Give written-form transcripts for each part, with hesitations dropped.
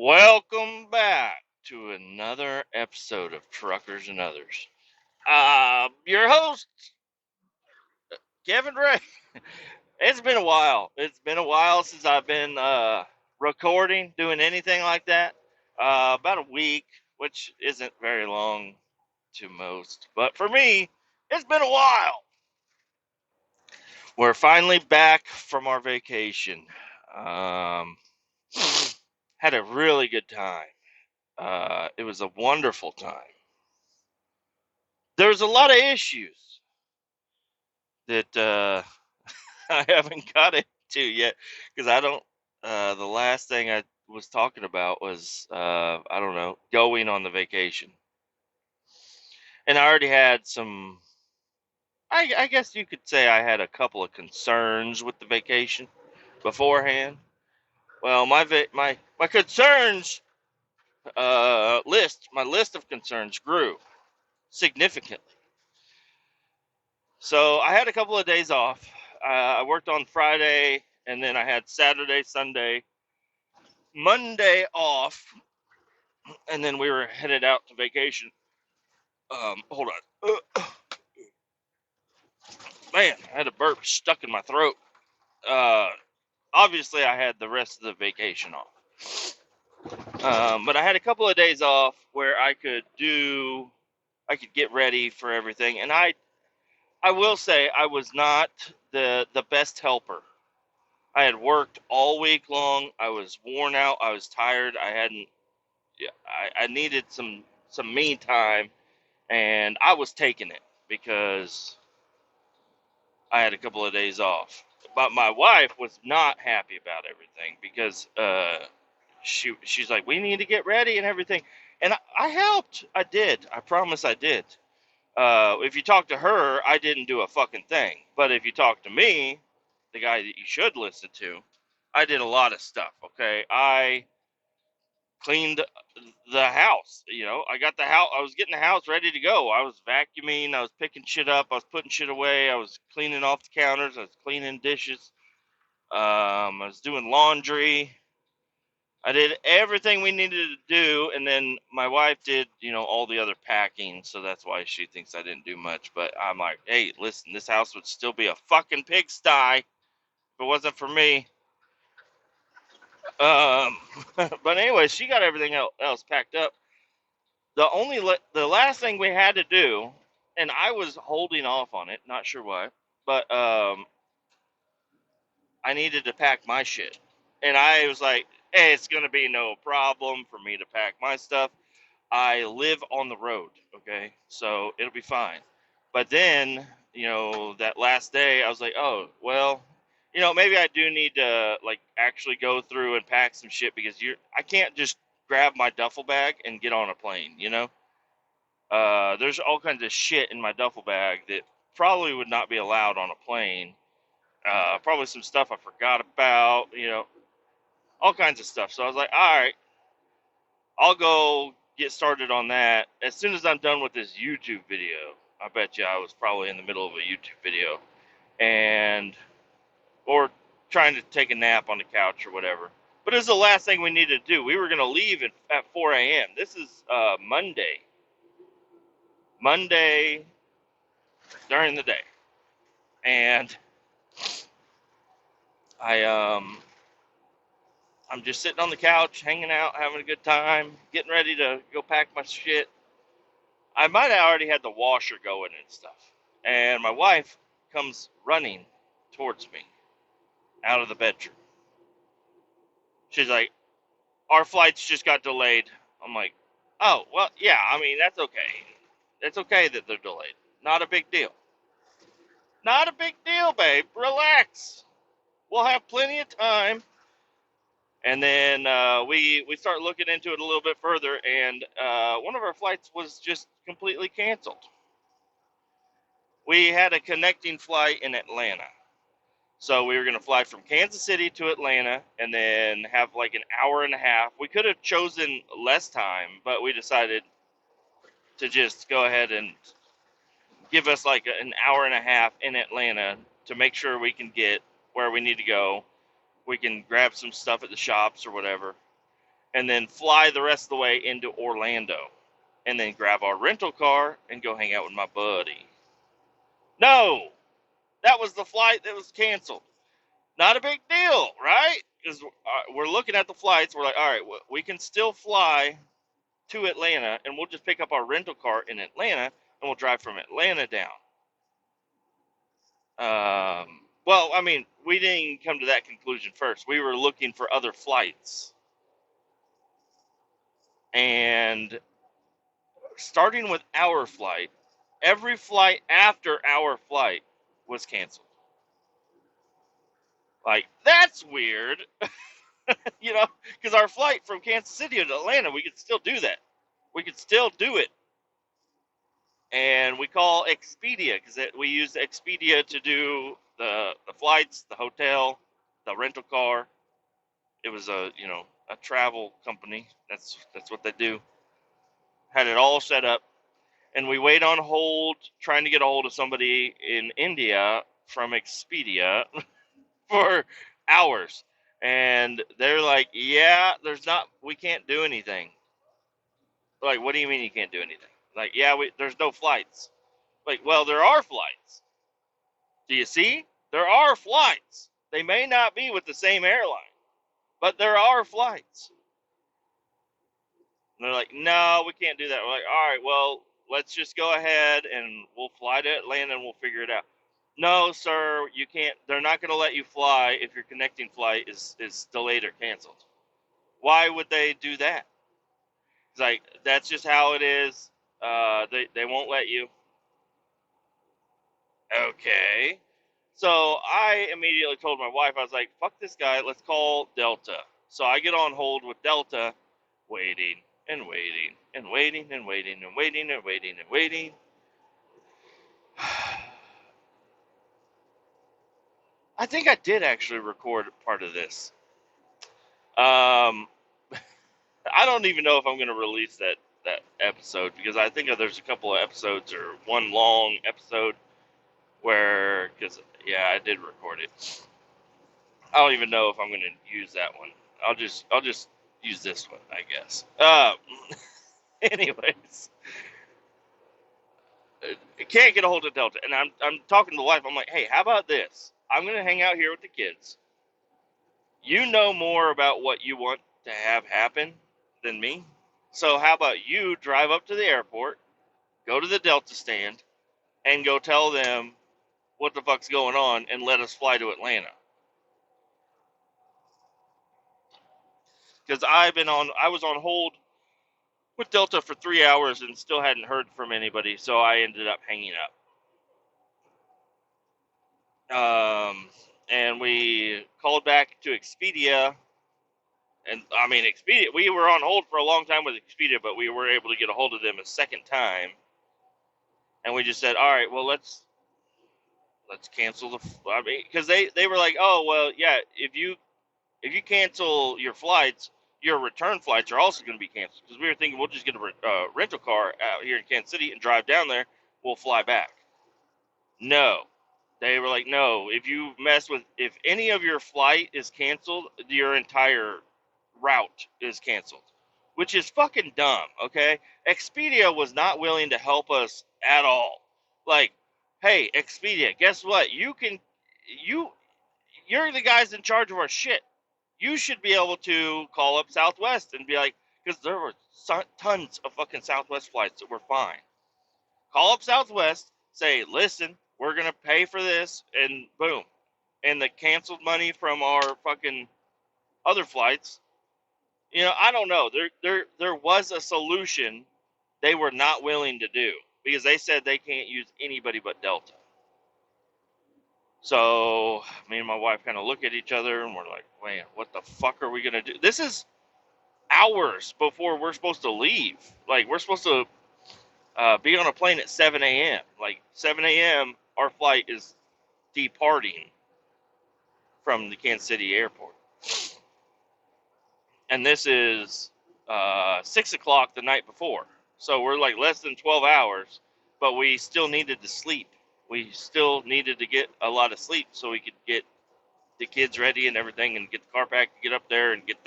Welcome back to another episode of Truckers and Others. Your host, Kevin Ray. It's been a while. It's been a while since I've been recording, doing anything like that. About a week, which isn't very long to most, but for me, it's been a while. We're finally back from our vacation. Um, had a really good time. It was a wonderful time. There's a lot of issues that I haven't got into yet because I don't. The last thing I was talking about was I don't know, going on the vacation, and I already had some. I guess you could say I had a couple of concerns with the vacation beforehand. Well, my concerns my list of concerns grew significantly. So I had a couple of days off. I worked on Friday, and then I had Saturday, Sunday, Monday off, and then we were headed out to vacation. Hold on, man, I had a burp stuck in my throat. Uh, Obviously, I had the rest of the vacation off, but I had a couple of days off where I could get ready for everything, and I will say I was not the best helper. I had worked all week long. I was worn out. I was tired. I hadn't. Yeah, I needed some me time, and I was taking it because I had a couple of days off. But my wife was not happy about everything because she's like, we need to get ready and everything, and I helped. I did. I promise I did. If you talk to her, I didn't do a fucking thing. But if you talk to me, the guy that you should listen to, I did a lot of stuff. Okay, I cleaned the house. I got the house. I was getting the house ready to go. I was vacuuming. I was picking shit up. I was putting shit away. I was cleaning off the counters. I was cleaning dishes. I was doing laundry. I did everything we needed to do, and then my wife did, all the other packing. So that's why she thinks I didn't do much. But I'm like, hey, listen, this house would still be a fucking pigsty if it wasn't for me. Um, but anyway, she got everything else packed up. The last thing we had to do, and I was holding off on it, not sure why, but I needed to pack my shit, and I was like, "Hey, it's gonna be no problem for me to pack my stuff. I live on the road, okay, so it'll be fine." But then, that last day, I was like, "Oh, well, maybe I do need to like actually go through and pack some shit because I can't just grab my duffel bag and get on a plane. There's all kinds of shit in my duffel bag that probably would not be allowed on a plane. Probably some stuff I forgot about, all kinds of stuff. So I was like, all right, I'll go get started on that as soon as I'm done with this YouTube video. I bet you I was probably in the middle of a YouTube video or trying to take a nap on the couch or whatever. But it was the last thing we needed to do. We were going to leave at 4 a.m. This is Monday. Monday during the day. And I I'm just sitting on the couch, hanging out, having a good time, getting ready to go pack my shit. I might have already had the washer going and stuff. And my wife comes running towards me out of the bedroom. She's like, "Our flights just got delayed." I'm like, "Oh, well, yeah, I mean, that's okay. It's okay that they're delayed. Not a big deal. Not a big deal, babe. Relax. We'll have plenty of time." And then we start looking into it a little bit further, and one of our flights was just completely canceled. We had a connecting flight in Atlanta. So we were going to fly from Kansas City to Atlanta and then have like an hour and a half. We could have chosen less time, but we decided to just go ahead and give us like an hour and a half in Atlanta to make sure we can get where we need to go. We can grab some stuff at the shops or whatever. and then fly the rest of the way into Orlando, and then grab our rental car and go hang out with my buddy. No, that was the flight that was canceled. Not a big deal, right? Because we're looking at the flights. We're like, all right, we can still fly to Atlanta, and we'll just pick up our rental car in Atlanta, and we'll drive from Atlanta down. Well, I mean, we didn't come to that conclusion first. We were looking for other flights. And starting with our flight, every flight after our flight was canceled. Like, that's weird. Because our flight from Kansas City to Atlanta, we could still do that. We could still do it. And we call Expedia, because we use Expedia to do the flights, the hotel, the rental car. It was a travel company. That's what they do. Had it all set up, and we wait on hold, trying to get a hold of somebody in India from Expedia for hours, and they're like, "Yeah, we can't do anything." We're like, what do you mean you can't do anything? Like, yeah, there's no flights. Like, well, there are flights. Do you see? There are flights. They may not be with the same airline, but there are flights. And they're like, no, we can't do that. We're like, all right, well, let's just go ahead and we'll fly to Atlanta and we'll figure it out. No, sir, you can't. They're not going to let you fly if your connecting flight is delayed or canceled. Why would they do that? It's like, that's just how it is. They won't let you. Okay. So I immediately told my wife, I was like, fuck this guy, let's call Delta. So I get on hold with Delta, waiting and waiting and waiting and waiting and waiting and waiting and waiting. I think I did actually record part of this. I don't even know if I'm going to release that episode, because I think there's a couple of episodes, or one long episode because I did record it. I don't even know if I'm going to use that one. I'll just use this one, I guess. Anyways, I can't get a hold of Delta, and I'm talking to the wife. I'm like, hey, how about this? I'm going to hang out here with the kids. You know more about what you want to have happen than me. So how about you drive up to the airport, go to the Delta stand, and go tell them what the fuck's going on, and let us fly to Atlanta. Because I was on hold with Delta for 3 hours and still hadn't heard from anybody, so I ended up hanging up. And we called back to Expedia, and I mean Expedia. We were on hold for a long time with Expedia, but we were able to get a hold of them a second time, and we just said, all right, well let's cancel because they were like, oh well, yeah, if you cancel your flights, your return flights are also going to be canceled, because we were thinking we'll just get a rental car out here in Kansas City and drive down there. We'll fly back. No. They were like, no, if any of your flight is canceled, your entire route is canceled, which is fucking dumb, okay? Expedia was not willing to help us at all. Like, hey, Expedia, guess what? You're the guys in charge of our shit. You should be able to call up Southwest and be like, because there were tons of fucking Southwest flights that were fine. Call up Southwest, say, listen, we're going to pay for this, and boom. And the canceled money from our fucking other flights, I don't know. There was a solution they were not willing to do, because they said they can't use anybody but Delta. So me and my wife kind of look at each other, and we're like, man, what the fuck are we going to do? This is hours before we're supposed to leave. Like, we're supposed to be on a plane at 7 a.m. Like, 7 a.m., our flight is departing from the Kansas City airport. And this is 6 o'clock the night before. So we're like less than 12 hours, but we still needed to sleep. We still needed to get a lot of sleep so we could get the kids ready and everything, and get the car packed, get up there, and get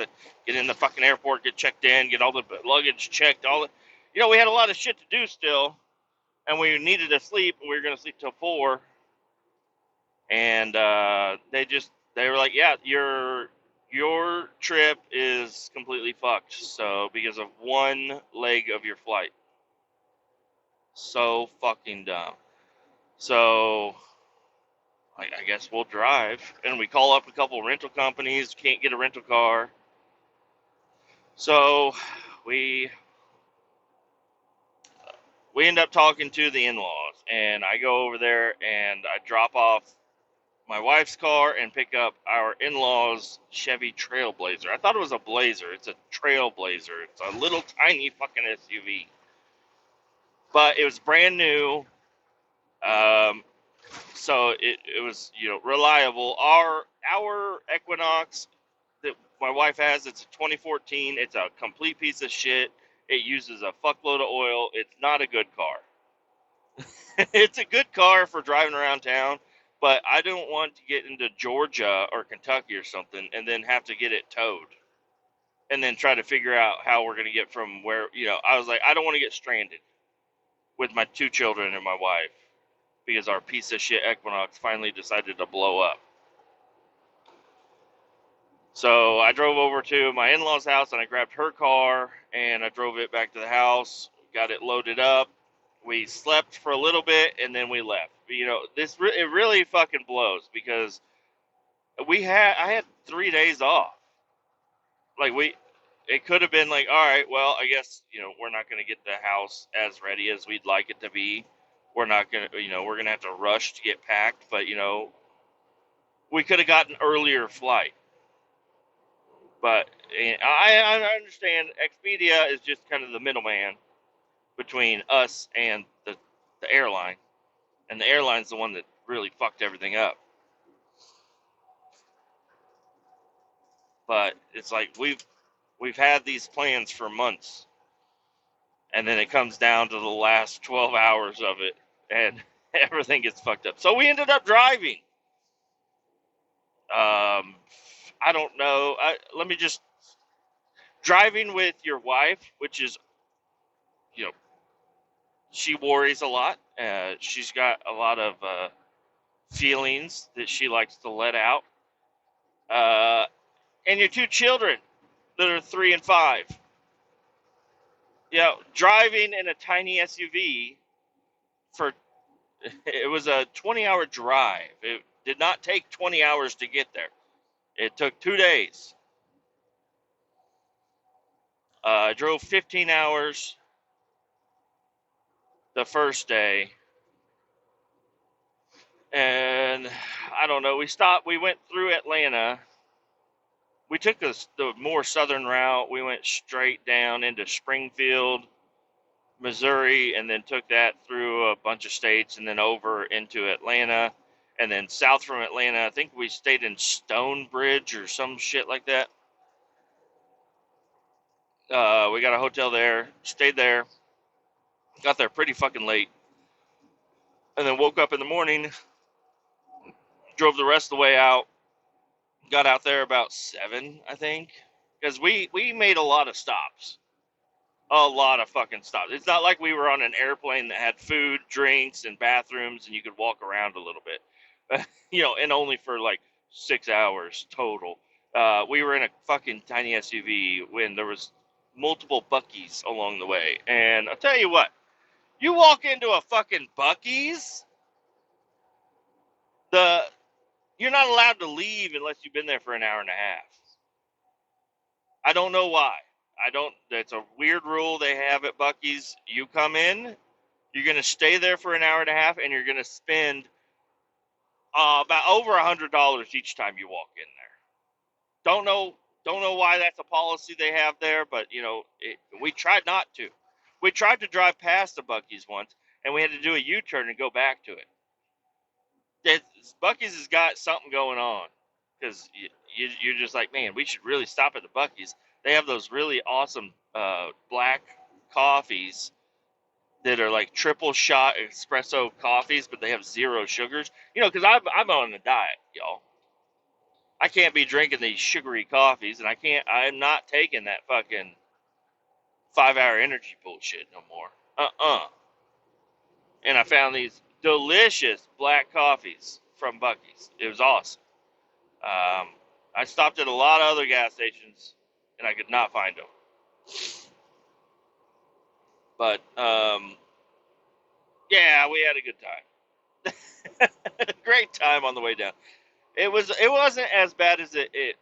in the fucking airport, get checked in, get all the luggage checked, all the, we had a lot of shit to do still, and we needed to sleep. We were gonna sleep till 4, and they were like, yeah, your trip is completely fucked. So because of one leg of your flight, so fucking dumb. So I guess we'll drive, and we call up a couple rental companies. Can't get a rental car, so we end up talking to the in-laws, and I go over there and I drop off my wife's car and pick up our in-laws' Chevy Trailblazer. I thought it was a Blazer. It's a Trailblazer. It's a little tiny fucking SUV, but it was brand new. Um, so it was reliable. Our Equinox that my wife has, it's a 2014. It's a complete piece of shit. It uses a fuckload of oil. It's not a good car. It's a good car for driving around town, but I don't want to get into Georgia or Kentucky or something and then have to get it towed and then try to figure out how we're going to get from where, I was like, I don't want to get stranded with my 2 children and my wife because our piece of shit Equinox finally decided to blow up. So I drove over to my in-laws' house and I grabbed her car and I drove it back to the house, got it loaded up. We slept for a little bit and then we left. It really fucking blows because I had 3 days off. Like it could have been like, all right, well, I guess, we're not going to get the house as ready as we'd like it to be. We're not going to, we're going to have to rush to get packed, but we could have gotten an earlier flight. But I understand Expedia is just kind of the middleman between us and the airline. And the airline's the one that really fucked everything up. But it's like we've had these plans for months, and then it comes down to the last 12 hours of it, and everything gets fucked up. So we ended up driving. I don't know. Let me just driving with your wife, which is, she worries a lot. She's got a lot of feelings that she likes to let out. And your 2 children that are 3 and 5. Driving in a tiny SUV it was a 20-hour drive. It did not take 20 hours to get there. It took 2 days. I drove 15 hours the first day. And I don't know, we went through Atlanta. We took the more southern route. We went straight down into Springfield, Missouri, and then took that through a bunch of states and then over into Atlanta. And then south from Atlanta, I think we stayed in Stonebridge or some shit like that. We got a hotel there, stayed there, got there pretty fucking late, and then woke up in the morning, drove the rest of the way out, got out there about 7, I think, because we made a lot of stops. A lot of fucking stops. It's not like we were on an airplane that had food, drinks, and bathrooms, and you could walk around a little bit, and only for like 6 hours total. We were in a fucking tiny SUV when there was multiple Buc-ee's along the way, and I'll tell you what, you walk into a fucking Buc-ee's, you're not allowed to leave unless you've been there for an hour and a half. I don't know why. That's a weird rule they have at Buc-ee's. You come in, you're going to stay there for an hour and a half, and you're going to spend about over $100 each time you walk in there. Don't know why that's a policy they have there, but we tried not to. We tried to drive past the Buc-ee's once, and we had to do a U-turn and go back to it. Buc-ee's has got something going on, because you're just like, man, we should really stop at the Buc-ee's. They have those really awesome black coffees that are like triple shot espresso coffees, but they have 0 sugars. Because I'm on a diet, y'all. I can't be drinking these sugary coffees, and I'm not taking that fucking 5-hour energy bullshit no more. And I found these delicious black coffees from Buc-ee's. It was awesome. I stopped at a lot of other gas stations, and I could not find them. But yeah, we had a good time. Great time on the way down. It wasn't as bad as it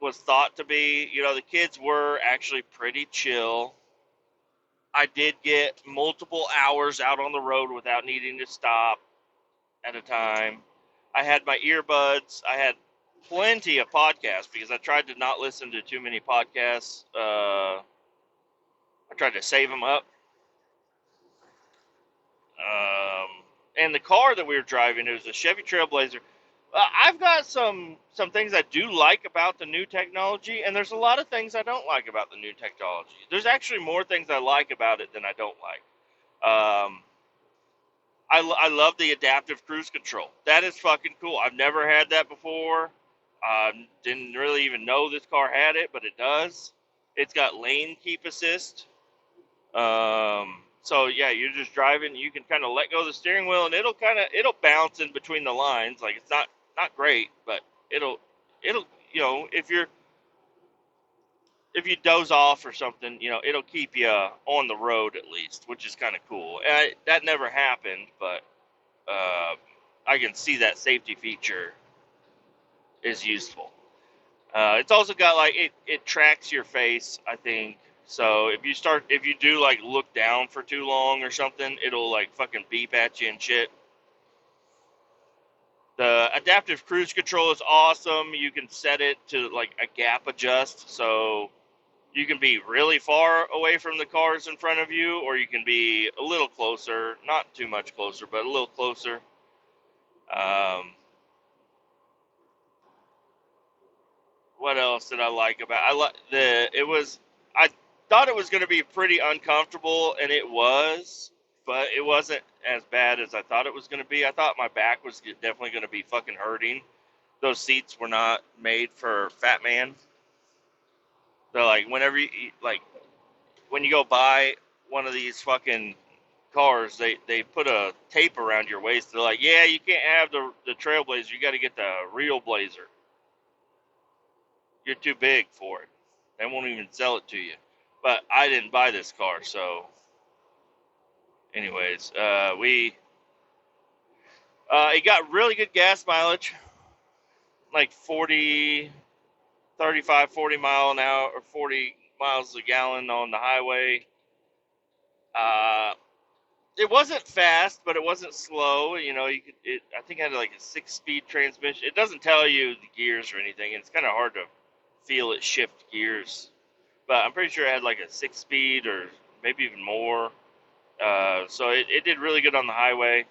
was thought to be. You know, the kids were actually pretty chill. I did get multiple hours out on the road without needing to stop at a time. I had my earbuds. I had plenty of podcasts because I tried to not listen to too many podcasts. I tried to save them up. And the car that we were driving, it was a Chevy Trailblazer. I've got some things I do like about the new technology, and there's a lot of things I don't like about the new technology. There's actually more things I like about it than I don't like. I love the adaptive cruise control. That is fucking cool. I've never had that before. Didn't really even know this car had it, but it does. It's got lane keep assist. So yeah, you're just driving. You can kind of let go of the steering wheel, and it'll bounce in between the lines. Like it's not great, but it'll if you doze off or something, it'll keep you on the road at least, which is kind of cool. And that never happened, but I can see that safety feature is useful. It's also got like it tracks your face, I think. So if you do like look down for too long or something, it'll like fucking beep at you and shit. The adaptive cruise control is awesome. You can set it to like a gap adjust, so you can be really far away from the cars in front of you, or you can be a little closer, not too much closer, but a little closer. What else did I like about? I thought it was going to be pretty uncomfortable, and it was, but it wasn't as bad as I thought it was going to be. I thought my back was definitely going to be fucking hurting. Those seats were not made for fat man. So like when you go buy one of these fucking cars, they put a tape around your waist. They're like, yeah, you can't have the Trailblazer. You got to get the real Blazer. You're too big for it. They won't even sell it to you. But I didn't buy this car, so anyways, it got really good gas mileage, like 40 mile an hour, or 40 miles a gallon on the highway. It wasn't fast, but it wasn't slow. I think it had like a 6-speed transmission. It doesn't tell you the gears or anything. It's kind of hard to feel it shift gears. But I'm pretty sure it had like a 6-speed or maybe even more. So it did really good on the highway.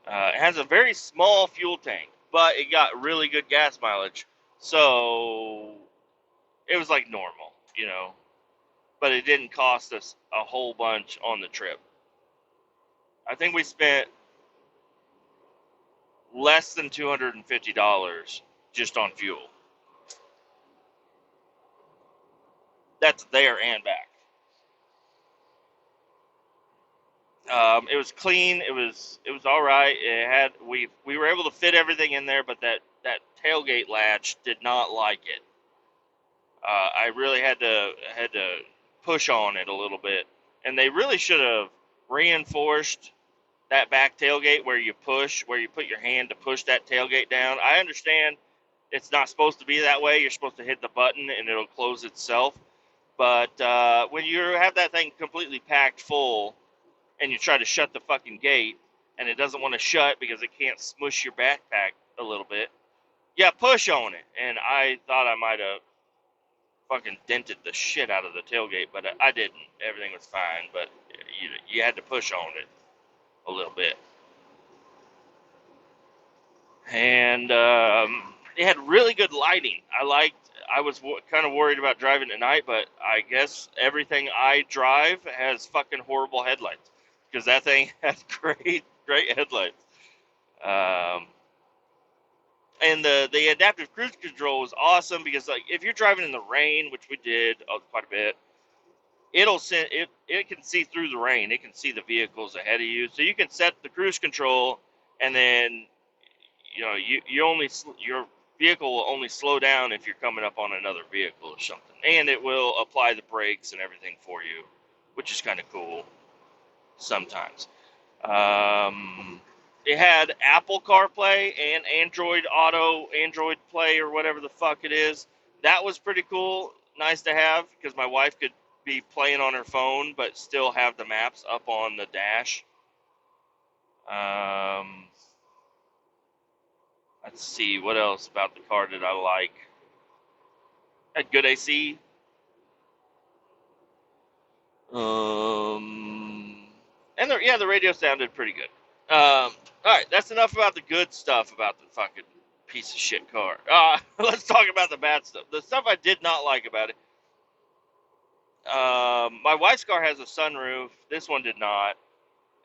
It has a very small fuel tank, but it got really good gas mileage. So it was like normal, but it didn't cost us a whole bunch on the trip. I think we spent less than $250 just on fuel. That's there and back. It was clean. It was all right. We were able to fit everything in there, but that tailgate latch did not like it. I really had to push on it a little bit, and they really should have reinforced that back tailgate where you put your hand to push that tailgate down. I understand it's not supposed to be that way. You're supposed to hit the button and it'll close itself. But when you have that thing completely packed full and you try to shut the fucking gate and it doesn't want to shut because it can't smush your backpack a little bit, yeah, push on it. And I thought I might have fucking dented the shit out of the tailgate, but I didn't. Everything was fine, but you had to push on it a little bit. And it had really good lighting. I was kind of worried about driving at night, but I guess everything I drive has fucking horrible headlights, because that thing has great headlights. And the adaptive cruise control was awesome because like if you're driving in the rain, which we did quite a bit, it'll send it can see through the rain. It can see the vehicles ahead of you, so you can set the cruise control, and then your vehicle will only slow down if you're coming up on another vehicle or something, and it will apply the brakes and everything for you, which is kind of cool sometimes. It had Apple CarPlay and Android Play, or whatever the fuck it is. That was pretty cool. Nice to have because my wife could be playing on her phone but still have the maps up on the dash. Let's see what else about the car did I like. Had good AC. The radio sounded pretty good. All right, that's enough about the good stuff about the fucking piece of shit car. Let's talk about the bad stuff. The stuff I did not like about it. My wife's car has a sunroof. This one did not.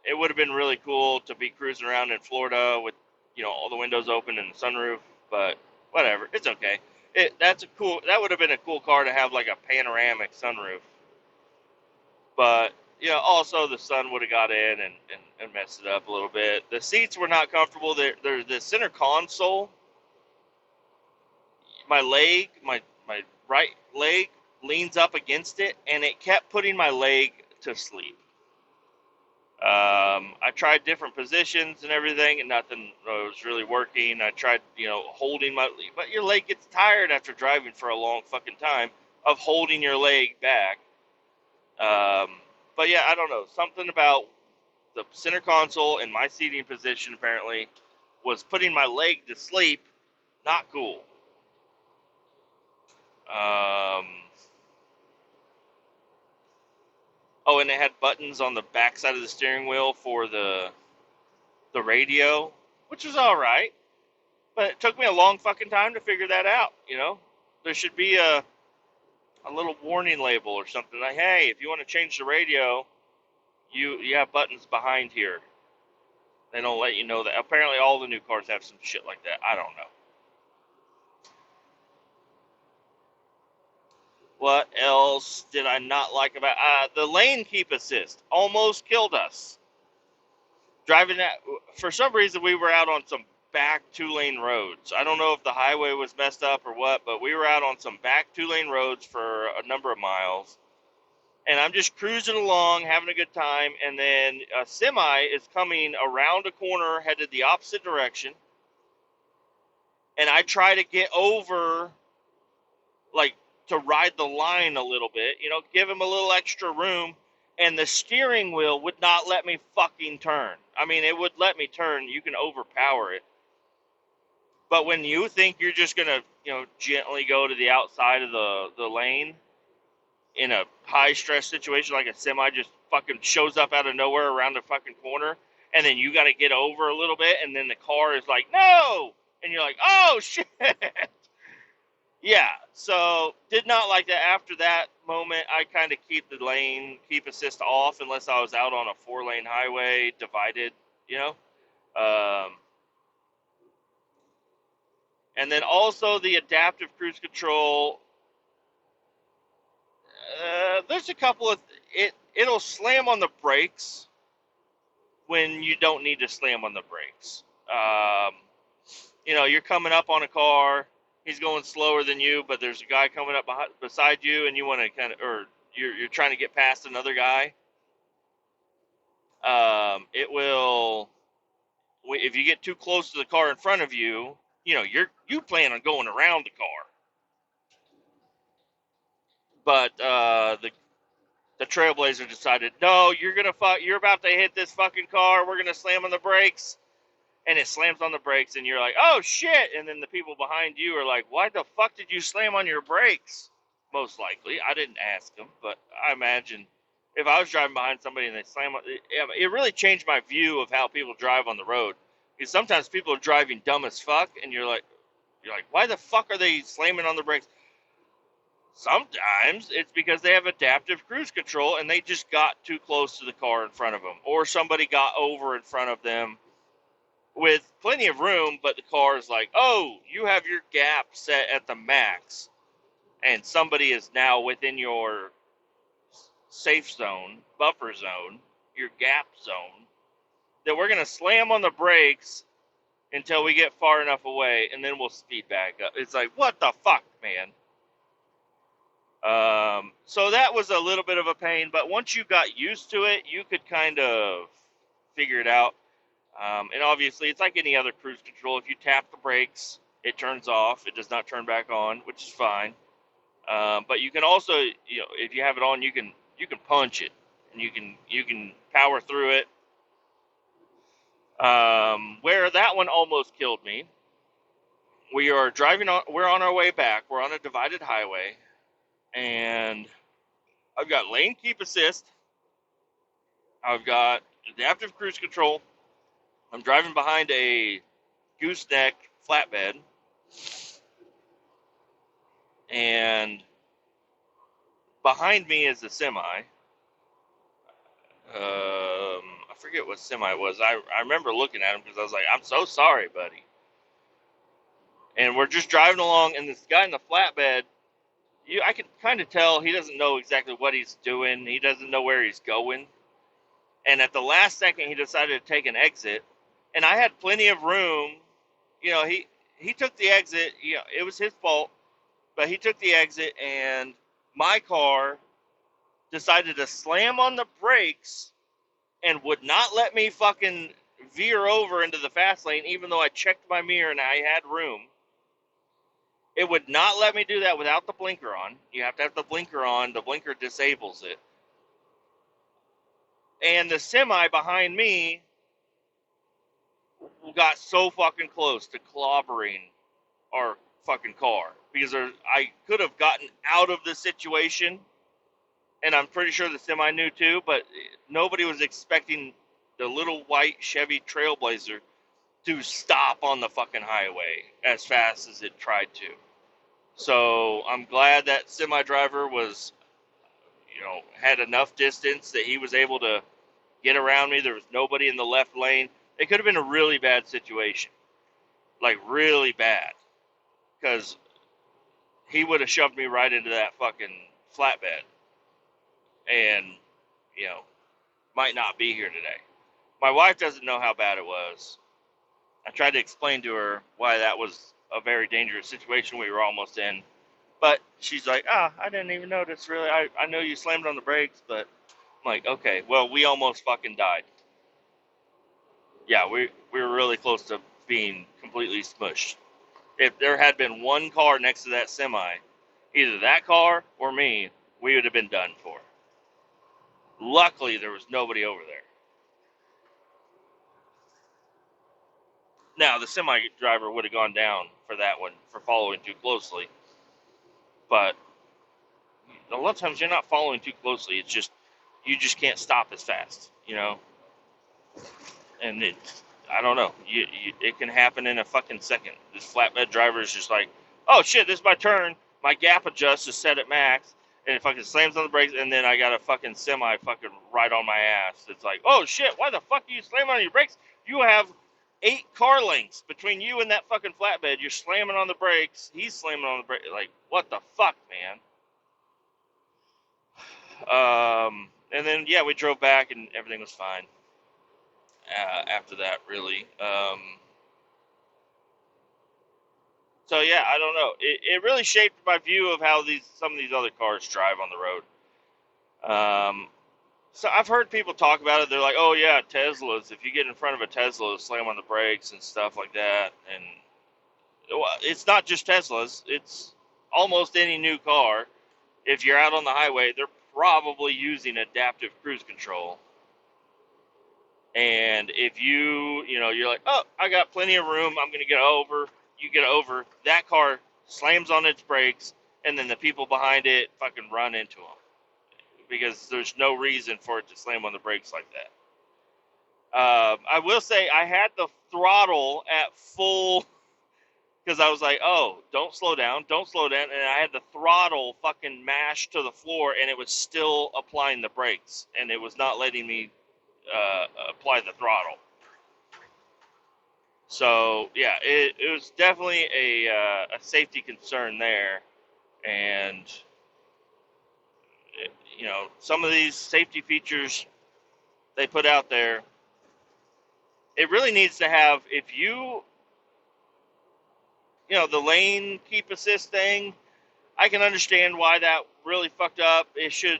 It would have been really cool to be cruising around in Florida with, all the windows open and the sunroof, but whatever. It's okay. That would have been a cool car to have like a panoramic sunroof. But, also the sun would have got in and messed it up a little bit. The seats were not comfortable. The center console, my right leg leans up against it, and it kept putting my leg to sleep. I tried different positions and everything, and nothing was really working. I tried, holding but your leg gets tired after driving for a long fucking time of holding your leg back. But yeah, I don't know. Something about the center console and my seating position apparently was putting my leg to sleep. Not cool. And it had buttons on the back side of the steering wheel for the radio, which was all right. But it took me a long fucking time to figure that out, There should be a little warning label or something like, hey, if you want to change the radio, you have buttons behind here. They don't let you know that. Apparently all the new cars have some shit like that. I don't know. What else did I not like about the lane keep assist? Almost killed us. Driving that, for some reason we were out on some back 2-lane roads. I don't know if the highway was messed up or what, but we were out on some back 2-lane roads for a number of miles. And I'm just cruising along, having a good time, and then a semi is coming around a corner, headed the opposite direction. And I try to get over, like, to ride the line a little bit, give him a little extra room, and the steering wheel would not let me fucking turn. I mean, it would let me turn. You can overpower it. But when you think you're just going to, gently go to the outside of the lane in a high-stress situation, like a semi just fucking shows up out of nowhere around the fucking corner, and then you got to get over a little bit, and then the car is like, no! And you're like, oh, shit! Yeah, so did not like that. After that moment, I kind of keep assist off unless I was out on a 4-lane highway, divided, And then also the adaptive cruise control. There's a couple of it'll slam on the brakes when you don't need to slam on the brakes. You're coming up on a car. He's going slower than you, but there's a guy coming up beside you, and you want to you're trying to get past another guy. It will, if you get too close to the car in front of you, you plan on going around the car. But the Trailblazer decided, no, you're about to hit this fucking car. We're gonna slam on the brakes. And it slams on the brakes, and you're like, oh, shit. And then the people behind you are like, why the fuck did you slam on your brakes? Most likely. I didn't ask them, but I imagine if I was driving behind somebody and they slam on it really changed my view of how people drive on the road. Because sometimes people are driving dumb as fuck, and you're like, why the fuck are they slamming on the brakes? Sometimes it's because they have adaptive cruise control, and they just got too close to the car in front of them. Or somebody got over in front of them. with plenty of room, but the car is like, oh, you have your gap set at the max, and somebody is now within your safe zone, buffer zone, your gap zone, that we're going to slam on the brakes until we get far enough away, and then we'll speed back up. It's like, what the fuck, man? So that was a little bit of a pain, but once you got used to it, you could kind of figure it out. And obviously, it's like any other cruise control. If you tap the brakes, it turns off. It does not turn back on, which is fine. But you can also, if you have it on, you can punch it, and you can power through it. Where that one almost killed me, we are driving on. We're on our way back. We're on a divided highway, and I've got lane keep assist. I've got adaptive cruise control. I'm driving behind a gooseneck flatbed, and behind me is a semi. I forget what semi it was. I remember looking at him because I was like, I'm so sorry, buddy. And we're just driving along, and this guy in the flatbed, I can kind of tell he doesn't know exactly what he's doing. He doesn't know where he's going. And at the last second, he decided to take an exit. And I had plenty of room. He took the exit. It was his fault. But he took the exit, and my car decided to slam on the brakes and would not let me fucking veer over into the fast lane, even though I checked my mirror and I had room. It would not let me do that without the blinker on. You have to have the blinker on. The blinker disables it. And the semi behind me got so fucking close to clobbering our fucking car because I could have gotten out of the situation, and I'm pretty sure the semi knew too, but nobody was expecting the little white Chevy Trailblazer to stop on the fucking highway as fast as it tried to. So I'm glad that semi driver was, had enough distance that he was able to get around me. There was nobody in the left lane. It could have been a really bad situation, like really bad, because he would have shoved me right into that fucking flatbed and, might not be here today. My wife doesn't know how bad it was. I tried to explain to her why that was a very dangerous situation we were almost in. But she's like, I didn't even notice, really. I know you slammed on the brakes, but I'm like, okay, well, we almost fucking died. Yeah, we were really close to being completely smushed. If there had been one car next to that semi, either that car or me, we would have been done for. Luckily, there was nobody over there. Now, the semi driver would have gone down for that one for following too closely. But a lot of times you're not following too closely. It's just, you just can't stop as fast, And I don't know. It can happen in a fucking second. This flatbed driver is just like, oh shit, this is my turn. My gap adjust is set at max, and it fucking slams on the brakes, and then I got a fucking semi fucking right on my ass. It's like, oh shit, why the fuck are you slamming on your brakes? You have 8 car lengths between you and that fucking flatbed. You're slamming on the brakes. He's slamming on the brakes. Like, what the fuck, man? And then, yeah, we drove back, and everything was fine. After that, really. So yeah, I don't know. It really shaped my view of how some of these other cars drive on the road. So I've heard people talk about it. They're like, "Oh yeah, Teslas. If you get in front of a Tesla, slam on the brakes and stuff like that." And it's not just Teslas. It's almost any new car. If you're out on the highway, they're probably using adaptive cruise control. And if you're like, oh, I got plenty of room, I'm going to get over, you get over, that car slams on its brakes, and then the people behind it fucking run into them. Because there's no reason for it to slam on the brakes like that. I will say I had the throttle at full, because I was like, oh, don't slow down, and I had the throttle fucking mashed to the floor, and it was still applying the brakes, and it was not letting me apply the throttle. So yeah, it was definitely a safety concern there, and you know, some of these safety features they put out there, it really needs to have, if you know, the lane keep assist thing, I can understand why that really fucked up. It should,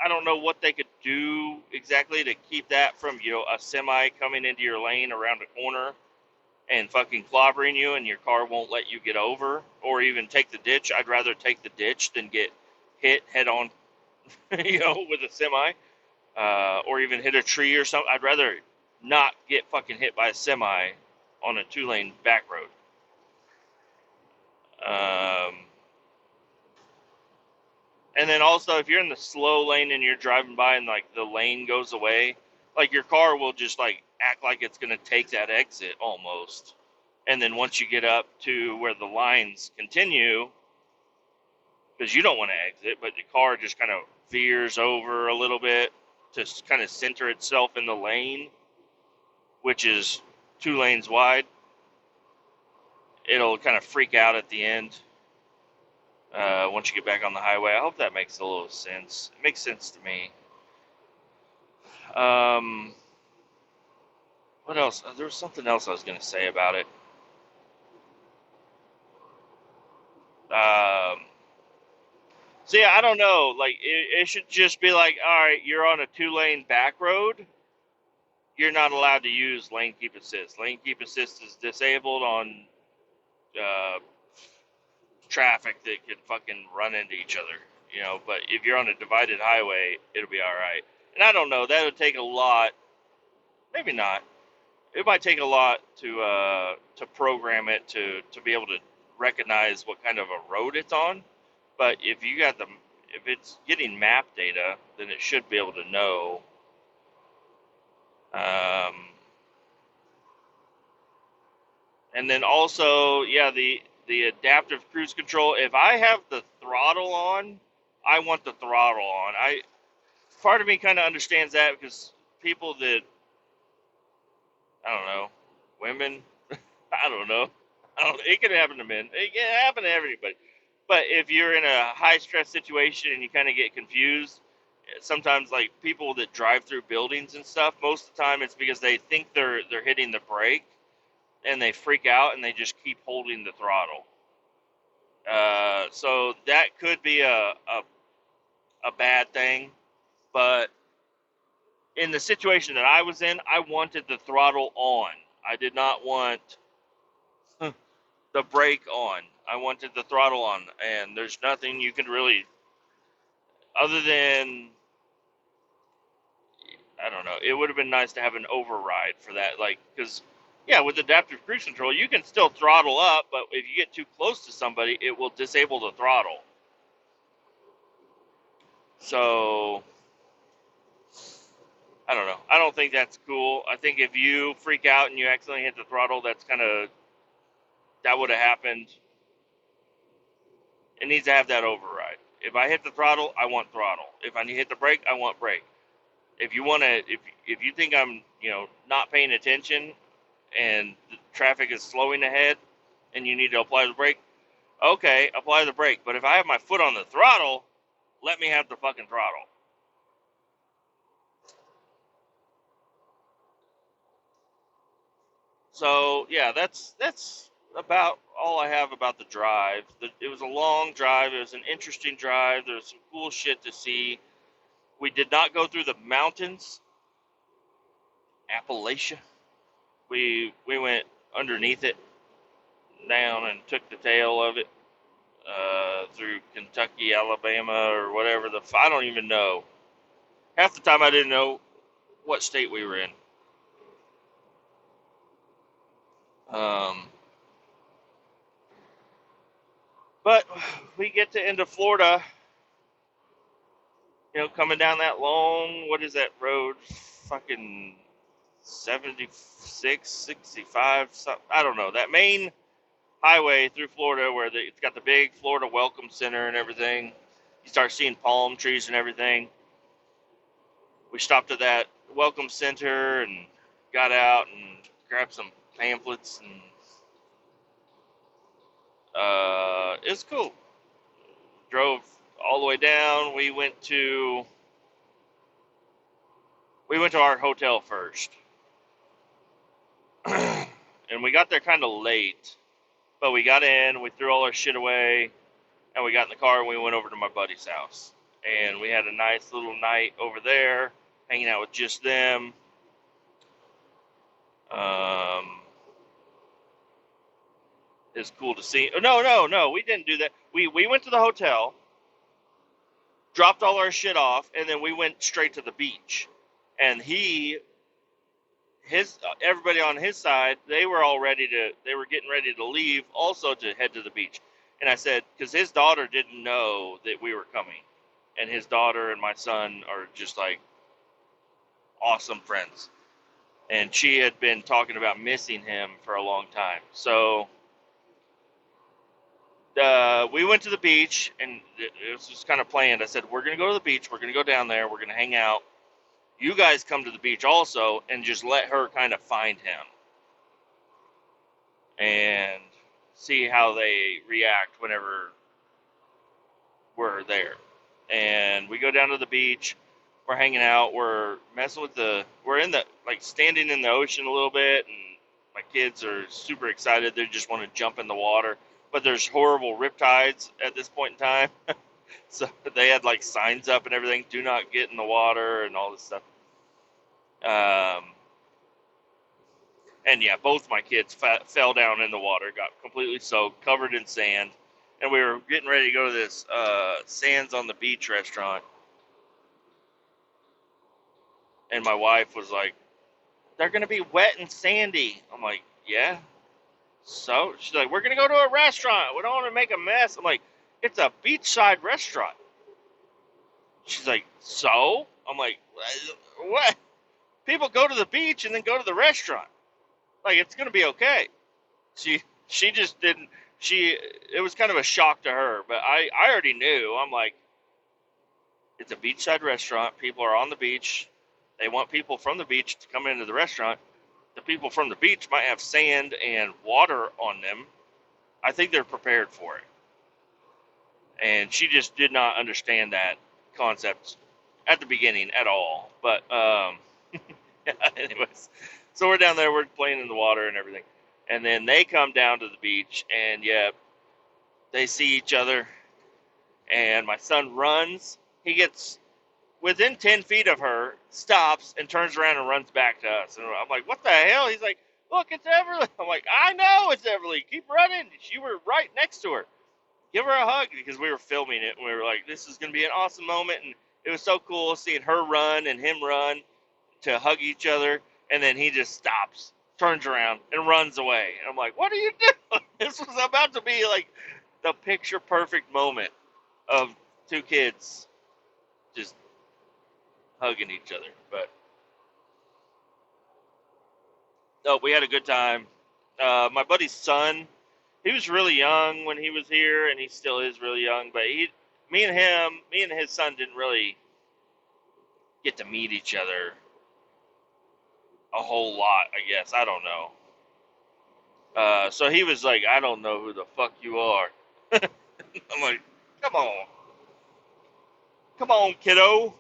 I don't know what they could do exactly to keep that from, you know, a semi coming into your lane around a corner and fucking clobbering you and your car won't let you get over, or even take the ditch. I'd rather take the ditch than get hit head on, you know, with a semi, or even hit a tree or something. I'd rather not get fucking hit by a semi on a 2-lane back road. Um, and then also, if you're in the slow lane and you're driving by and like the lane goes away, like your car will just like act like it's gonna take that exit almost. And then once you get up to where the lines continue, because you don't want to exit, but the car just kind of veers over a little bit to kind of center itself in the lane, which is 2 lanes wide. It'll kind of freak out at the end once you get back on the highway. I hope that makes a little sense. It makes sense to me. Um, what else? There was something else I was going to say about it. Um, so yeah, I don't know. Like it should just be like, all right, you're on a 2-lane back road. You're not allowed to use lane keep assist. Lane keep assist is disabled on uh, traffic that could fucking run into each other, you know. But if you're on a divided highway, it'll be all right. And I don't know. That would take a lot. Maybe not. It might take a lot to program it to be able to recognize what kind of a road it's on. But if it's getting map data, then it should be able to know. Um, and then also, yeah, the adaptive cruise control. If I have the throttle on, I want the throttle on. I Part of me kind of understands that, because people that, I don't know, women, I don't know, it can happen to men. It can happen to everybody. But if you're in a high stress situation and you kind of get confused, sometimes like people that drive through buildings and stuff, most of the time it's because they think they're hitting the brake and they freak out and they just keep holding the throttle. So that could be a bad thing. But in the situation that I was in, I wanted the throttle on. I did not want the brake on. I wanted the throttle on, and there's nothing you can really, other than, I don't know. It would have been nice to have an override for that, like, because yeah, with adaptive cruise control, you can still throttle up, but if you get too close to somebody, it will disable the throttle. So I don't know. I don't think that's cool. I think if you freak out and you accidentally hit the throttle, that would have happened. It needs to have that override. If I hit the throttle, I want throttle. If I hit the brake, I want brake. If you want to, if you think I'm, you know, not paying attention and the traffic is slowing ahead and you need to apply the brake, okay, apply the brake. But if I have my foot on the throttle, let me have the fucking throttle. So yeah, that's about all I have about the drive. It was a long drive. It was an interesting drive. There was some cool shit to see. We did not go through the mountains, Appalachia. We went underneath it, down, and took the tail of it through Kentucky, Alabama, or whatever I don't even know. Half the time I didn't know what state we were in. Um, but we get to into Florida, you know, coming down that long, what is that road? Fucking 76, 65, something. I don't know. That main highway through Florida where it's got the big Florida Welcome Center and everything. You start seeing palm trees and everything. We stopped at that Welcome Center and got out and grabbed some pamphlets, and it was cool. Drove all the way down. We went to our hotel first, and we got there kind of late. But we got in, we threw all our shit away, and we got in the car and we went over to my buddy's house. And we had a nice little night over there, hanging out with just them. It's cool to see. Oh, no, we didn't do that. We went to the hotel, dropped all our shit off, and then we went straight to the beach. And everybody on his side, they were getting ready to leave also to head to the beach. And I said, because his daughter didn't know that we were coming. And his daughter and my son are just like awesome friends. And she had been talking about missing him for a long time. So we went to the beach, and it was just kind of planned. I said, we're going to go to the beach. We're going to go down there. We're going to hang out. You guys come to the beach also and just let her kind of find him and see how they react whenever we're there. And we go down to the beach. We're hanging out. We're messing with we're standing in the ocean a little bit, and my kids are super excited. They just want to jump in the water. But there's horrible riptides at this point in time. So they had like signs up and everything, do not get in the water and all this stuff. And yeah, both my kids fell down in the water, got completely soaked, covered in sand. And we were getting ready to go to this Sands on the Beach restaurant. And my wife was like, they're going to be wet and sandy. I'm like, yeah. So she's like, we're going to go to a restaurant. We don't want to make a mess. I'm like, it's a beachside restaurant. She's like, so? I'm like, what? People go to the beach and then go to the restaurant. Like, it's going to be okay. She just didn't. It was kind of a shock to her, but I already knew. I'm like, it's a beachside restaurant. People are on the beach. They want people from the beach to come into the restaurant. The people from the beach might have sand and water on them. I think they're prepared for it. And she just did not understand that concept at the beginning at all. But anyways, so we're down there, we're playing in the water and everything. And then they come down to the beach, and yeah, they see each other. And my son runs. He gets within 10 feet of her, stops, and turns around and runs back to us. And I'm like, what the hell? He's like, look, it's Everly. I'm like, I know it's Everly. Keep running. You were right next to her. Give her a hug, because we were filming it. And we were like, this is going to be an awesome moment. And it was so cool seeing her run and him run to hug each other. And then he just stops, turns around, and runs away. And I'm like, what are you doing? This was about to be like the picture perfect moment of two kids just hugging each other. But no, we had a good time. My buddy's son, he was really young when he was here, and he still is really young. But me and his son didn't really get to meet each other a whole lot, I guess. I don't know. So he was like, I don't know who the fuck you are. I'm like, come on, kiddo.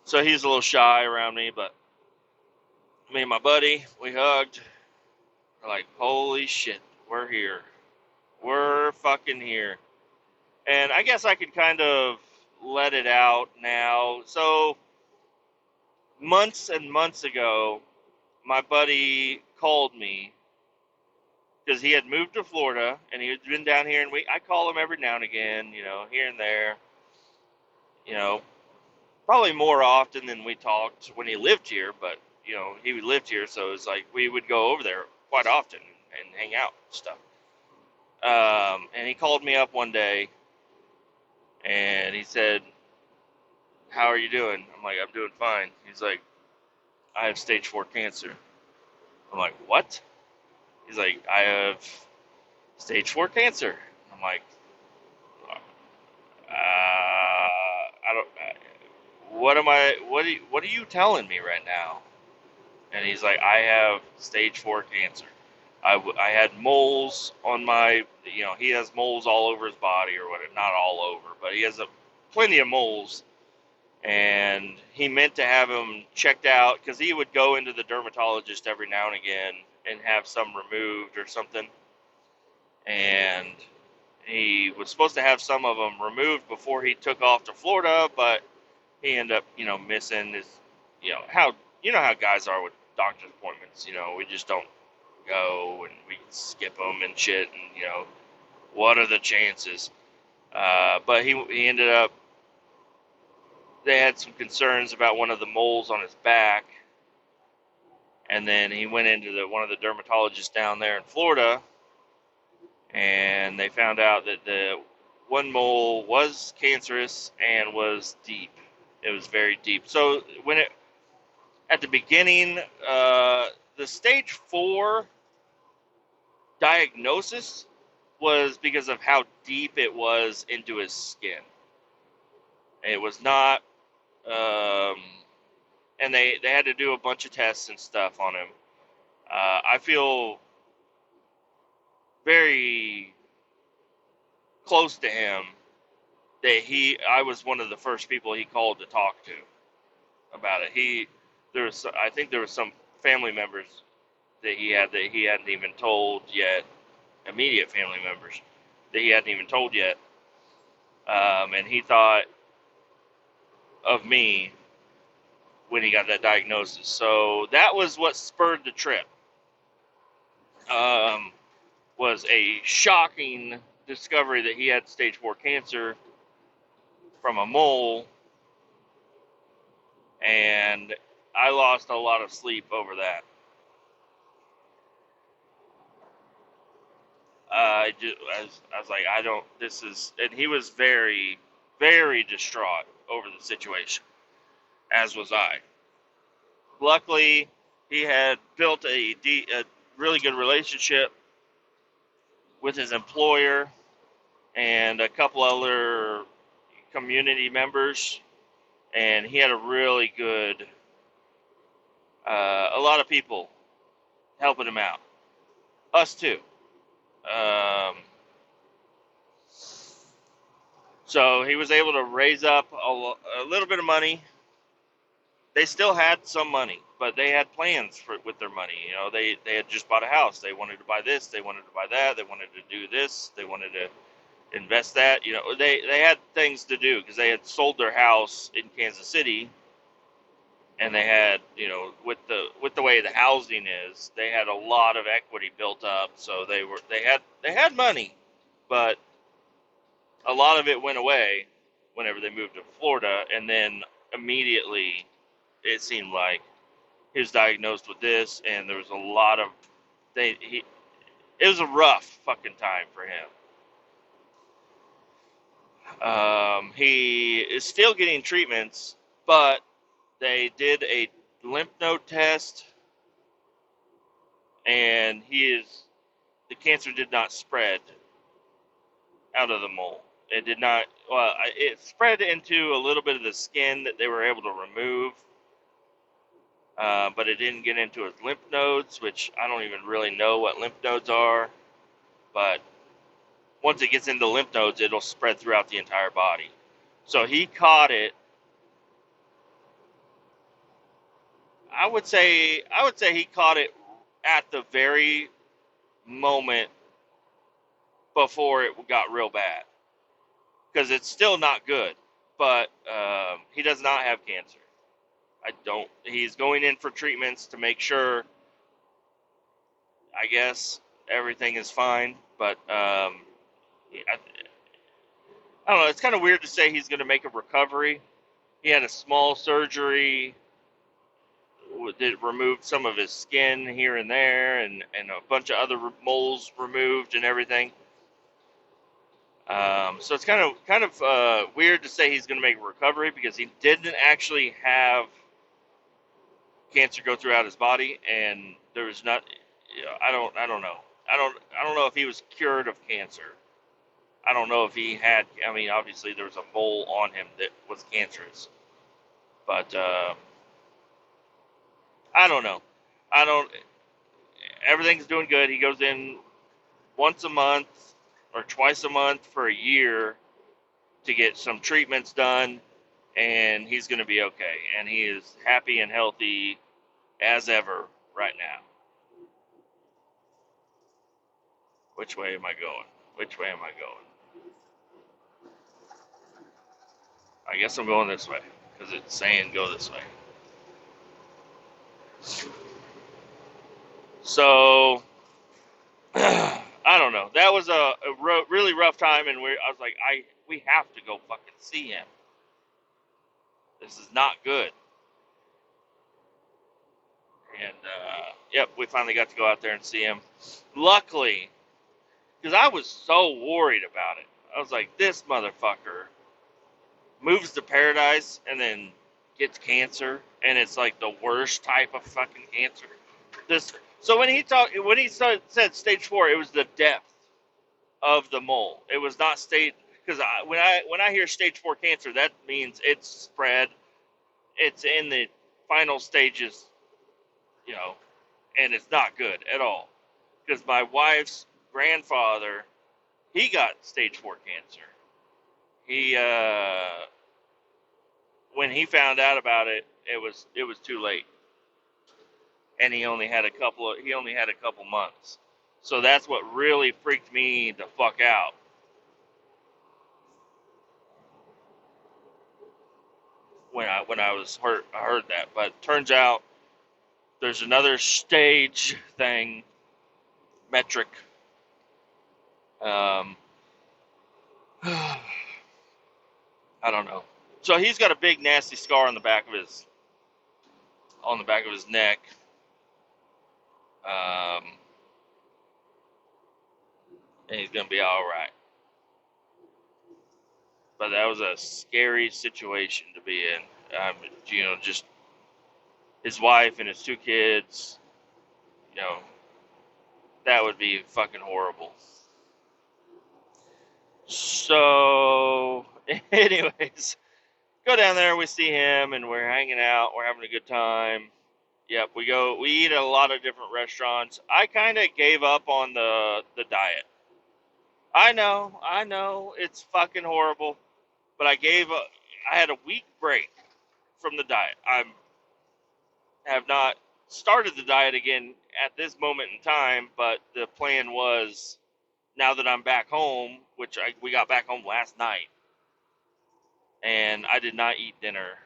So he's a little shy around me, but me and my buddy, we hugged. We're like, holy shit, we're here. We're fucking here. And I guess I could kind of let it out now. So months and months ago, my buddy called me because he had moved to Florida, and he had been down here, and I call him every now and again, here and there, probably more often than we talked when he lived here, but, he lived here, so it's like we would go over there quite often and hang out and stuff. And he called me up one day, and he said, how are you doing? I'm like, I'm doing fine. He's like, I have stage 4 cancer. I'm like, what? He's like, I have stage 4 cancer. I'm like, I don't, what are you telling me right now? And he's like, I have stage 4 cancer. I had moles on my, he has moles all over his body or whatever. Not all over, but he has plenty of moles. And he meant to have him checked out because he would go into the dermatologist every now and again and have some removed or something. And he was supposed to have some of them removed before he took off to Florida, but he ended up, missing his, how guys are with doctor's appointments. We just don't go and we skip them and shit. And, what are the chances? But he ended up, they had some concerns about one of the moles on his back. And then he went into one of the dermatologists down there in Florida, and they found out that the one mole was cancerous and was deep. It was very deep. So at the beginning, the stage 4 diagnosis was because of how deep it was into his skin. It was not, and they had to do a bunch of tests and stuff on him. I feel very close to him that I was one of the first people he called to talk to about it. I think there was some family members that he hadn't even told yet, immediate family members that he hadn't even told yet, and he thought of me when he got that diagnosis. So that was what spurred the trip. Was a shocking discovery that he had stage 4 cancer from a mole, and I lost a lot of sleep over that. I was like, and he was very, very distraught over the situation, as was I. Luckily, he had built a really good relationship with his employer and a couple other community members, and he had a really good, a lot of people helping him out. Us too. So he was able to raise up a little bit of money. They still had some money, but they had plans with their money. They had just bought a house. They wanted to buy this. They wanted to buy that. They wanted to do this. They wanted to invest that. They had things to do because they had sold their house in Kansas City, and they had, with the way the housing is, they had a lot of equity built up. So they had money, but a lot of it went away whenever they moved to Florida, and then immediately it seemed like he was diagnosed with this, and there was a lot of it was a rough fucking time for him. He is still getting treatments, but they did a lymph node test, and the cancer did not spread out of the mole. It did not. Well, it spread into a little bit of the skin that they were able to remove, but it didn't get into his lymph nodes, which I don't even really know what lymph nodes are. But once it gets into the lymph nodes, it'll spread throughout the entire body. So he caught it. I would say he caught it at the very moment before it got real bad, because it's still not good. But he does not have cancer. He's going in for treatments to make sure, I guess, everything is fine. But I don't know. It's kind of weird to say he's going to make a recovery. He had a small surgery that removed some of his skin here and there, and a bunch of other moles removed and everything. So it's kind of weird to say he's going to make a recovery, because he didn't actually have cancer go throughout his body, and there was not. I don't know. I don't know if he was cured of cancer. I don't know if he had. I mean, obviously there was a mole on him that was cancerous, but I don't know. I don't. Everything's doing good. He goes in once a month or twice a month for a year to get some treatments done, and he's going to be okay. And he is happy and healthy as ever right now. Which way am I going? Which way am I going? I guess I'm going this way because it's saying go this way. So I don't know. That was a really rough time, and I was like, we have to go fucking see him. This is not good. And yep, we finally got to go out there and see him. Luckily, because I was so worried about it. I was like, this motherfucker moves to paradise and then gets cancer, and it's like the worst type of fucking cancer. So when he said stage 4, it was the depth of the mole. It was not stage, because when I hear stage 4 cancer, that means it's spread. It's in the final stages, you know, and it's not good at all. Because my wife's grandfather, he got stage 4 cancer. He when he found out about it, it was too late, and he only had a couple months. So that's what really freaked me the fuck out when I was hurt. I heard that, but turns out there's another stage thing, metric. Um, I don't know. So he's got a big nasty scar on the back of his neck. Um, and he's gonna be all right. But that was a scary situation to be in. Just his wife and his 2 kids. You know, that would be fucking horrible. So, anyways, go down there. We see him, and we're hanging out. We're having a good time. Yep, we eat at a lot of different restaurants. I kind of gave up on the diet. I know, it's fucking horrible, but I had a week break from the diet. I have not started the diet again at this moment in time, but the plan was, now that I'm back home, we got back home last night, and I did not eat dinner.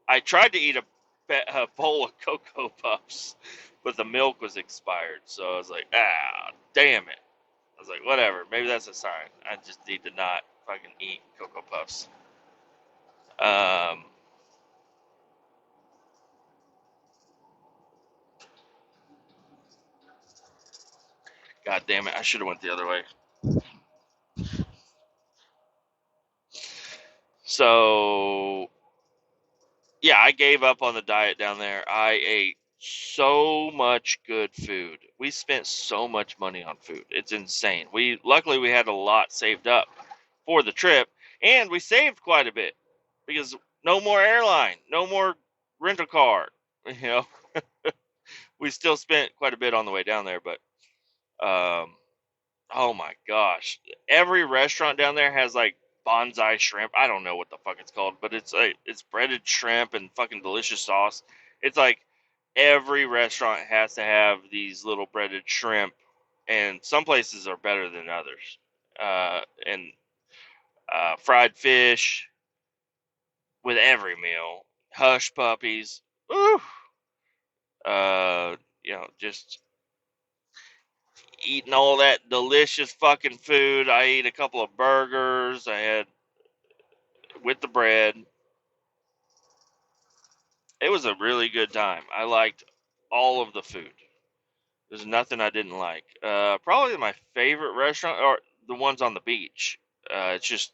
I tried to eat a bowl of Cocoa Puffs, but the milk was expired, so I was like, damn it. I was like, whatever, maybe that's a sign. I just need to not fucking eat Cocoa Puffs. God damn it, I should have went the other way. So, yeah, I gave up on the diet down there. I ate so much good food. We spent so much money on food. It's insane. Luckily we had a lot saved up for the trip, and we saved quite a bit because no more airline, no more rental car. You know, we still spent quite a bit on the way down there, but oh my gosh, every restaurant down there has like bonsai shrimp. I don't know what the fuck it's called, but it's breaded shrimp and fucking delicious sauce. It's like every restaurant has to have these little breaded shrimp, and some places are better than others. And fried fish with every meal, hush puppies. Ooh. Just eating all that delicious fucking food. I ate a couple of burgers. I had with the bread. It was a really good time. I liked all of the food. There's nothing I didn't like. Probably my favorite restaurant or the ones on the beach. It's just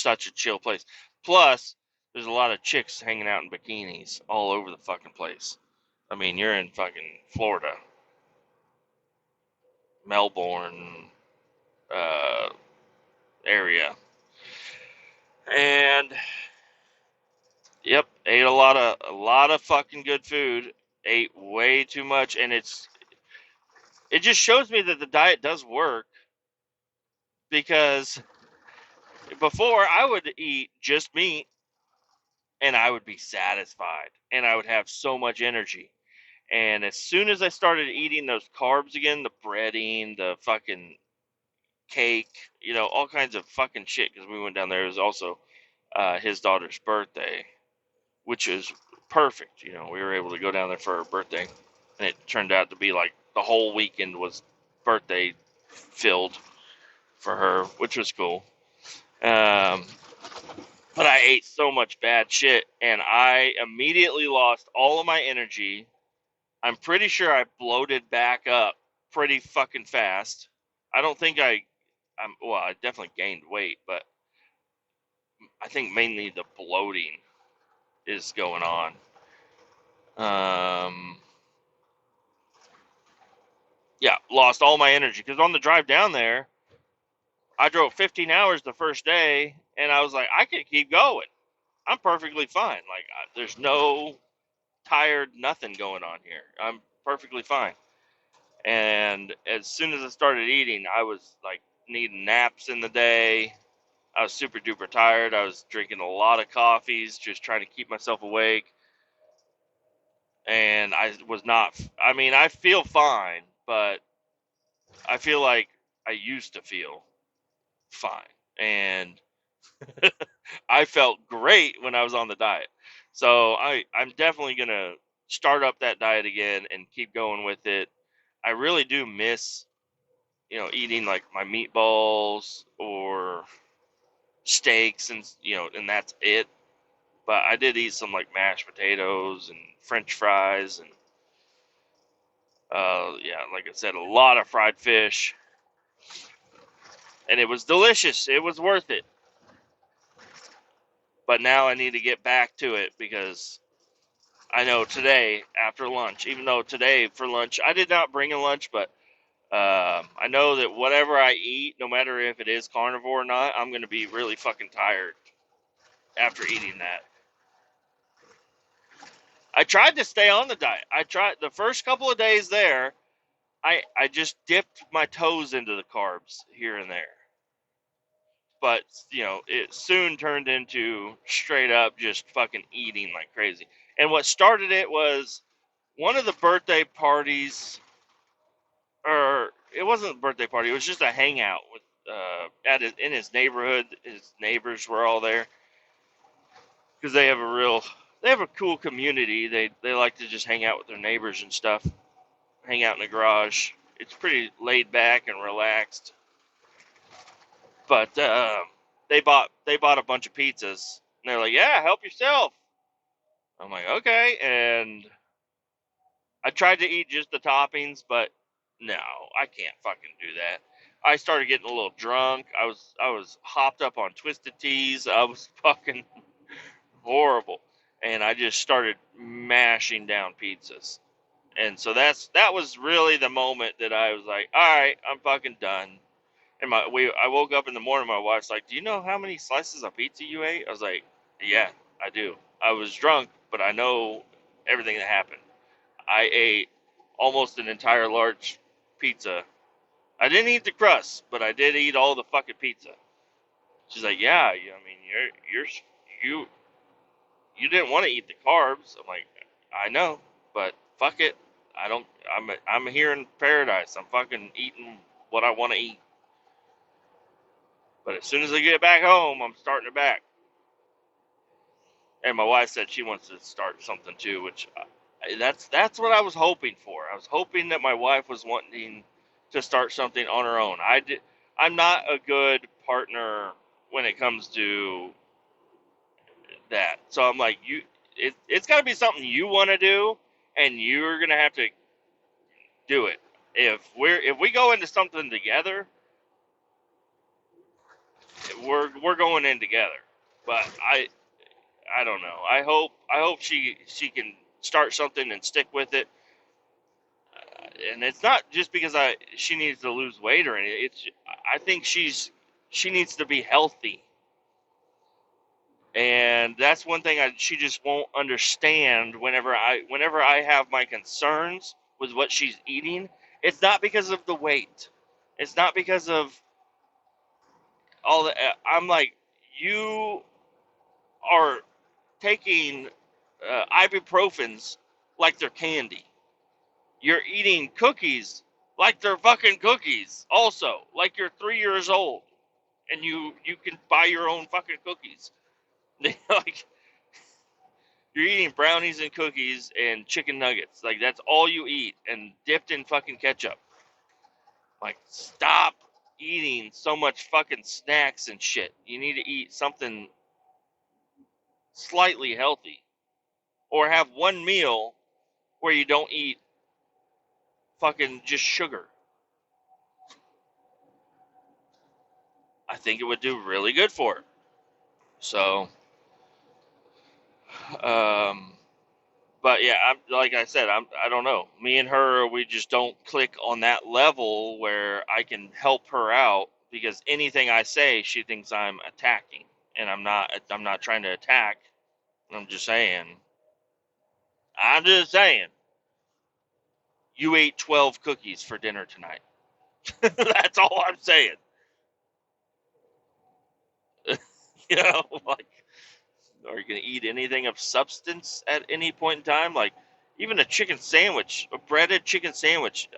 such a chill place. Plus, there's a lot of chicks hanging out in bikinis all over the fucking place. I mean, you're in fucking Florida, Melbourne uh, area, and yep, ate a lot of fucking good food. ate way too much, and it just shows me that the diet does work, because before I would eat just meat and I would be satisfied and I would have so much energy. And as soon as I started eating those carbs again, the breading, the fucking cake, all kinds of fucking shit, because we went down there. It was also his daughter's birthday, which is perfect. We were able to go down there for her birthday, and it turned out to be like the whole weekend was birthday filled for her, which was cool. Um, but I ate so much bad shit, and I immediately lost all of my energy. I'm pretty sure I bloated back up pretty fucking fast. I don't think well, I definitely gained weight, but I think mainly the bloating is going on. Yeah, lost all my energy, because on the drive down there, I drove 15 hours the first day, and I was like, I can keep going. I'm perfectly fine. Like, there's no tired nothing going on here. I'm perfectly fine. And as soon as I started eating, I was like needing naps in the day. I was super duper tired. I was drinking a lot of coffees, just trying to keep myself awake. And I was not, I mean, I feel fine, but I feel like I used to feel fine. And I felt great when I was on the diet. So I'm definitely going to start up that diet again and keep going with it. I really do miss, eating like my meatballs or steaks, and that's it. But I did eat some like mashed potatoes and French fries and yeah, like I said, a lot of fried fish, and it was delicious. It was worth it. But now I need to get back to it, because I know today after lunch, even though today for lunch I did not bring a lunch, but I know that whatever I eat, no matter if it is carnivore or not, I'm going to be really fucking tired after eating that. I tried to stay on the diet. I tried the first couple of days there. I just dipped my toes into the carbs here and there. But, it soon turned into straight up just fucking eating like crazy. And what started it was one of the birthday parties, or it wasn't a birthday party, it was just a hangout with in his neighborhood. His neighbors were all there, because they have a cool community. They like to just hang out with their neighbors and stuff, hang out in the garage. It's pretty laid back and relaxed. But they bought a bunch of pizzas, and they're like, "Yeah, help yourself." I'm like, "Okay." And I tried to eat just the toppings, but no, I can't fucking do that. I started getting a little drunk. I was hopped up on twisted teas. I was fucking horrible, and I just started mashing down pizzas. And so that was really the moment that I was like, "All right, I'm fucking done." And I woke up in the morning. My wife's like, "Do you know how many slices of pizza you ate?" I was like, "Yeah, I do. I was drunk, but I know everything that happened. I ate almost an entire large pizza. I didn't eat the crust, but I did eat all the fucking pizza." She's like, "Yeah, I mean, you you didn't want to eat the carbs." I'm like, "I know, but fuck it. I don't. I'm here in paradise. I'm fucking eating what I want to eat. But as soon as I get back home, I'm starting it back." And my wife said she wants to start something too, which that's what I was hoping for. I was hoping that my wife was wanting to start something on her own. I'm not a good partner when it comes to that. So I'm like, it's got to be something you want to do, and you're gonna have to do it. If we go into something together, we're going in together. But I don't know. I hope she can start something and stick with it. And it's not just because she needs to lose weight or anything. I think she needs to be healthy. And that's one thing she just won't understand whenever I have my concerns with what she's eating. It's not because of the weight. It's not because of all the. I'm like, you are taking ibuprofens like they're candy. You're eating cookies like they're fucking cookies. Also, like you're 3 years old and you can buy your own fucking cookies. Like you're eating brownies and cookies and chicken nuggets. Like that's all you eat and dipped in fucking ketchup. Like stop eating so much fucking snacks and shit. You need to eat something slightly healthy or have one meal where you don't eat fucking just sugar. I think it would do really good for her. So, um, but yeah, like I said, I don't know. Me and her, we just don't click on that level where I can help her out because anything I say, she thinks I'm attacking, and I'm not. I'm not trying to attack. I'm just saying. I'm just saying. You ate 12 cookies for dinner tonight. That's all I'm saying. You know, like, are you gonna eat anything of substance at any point in time? Like, even a chicken sandwich, a breaded chicken sandwich.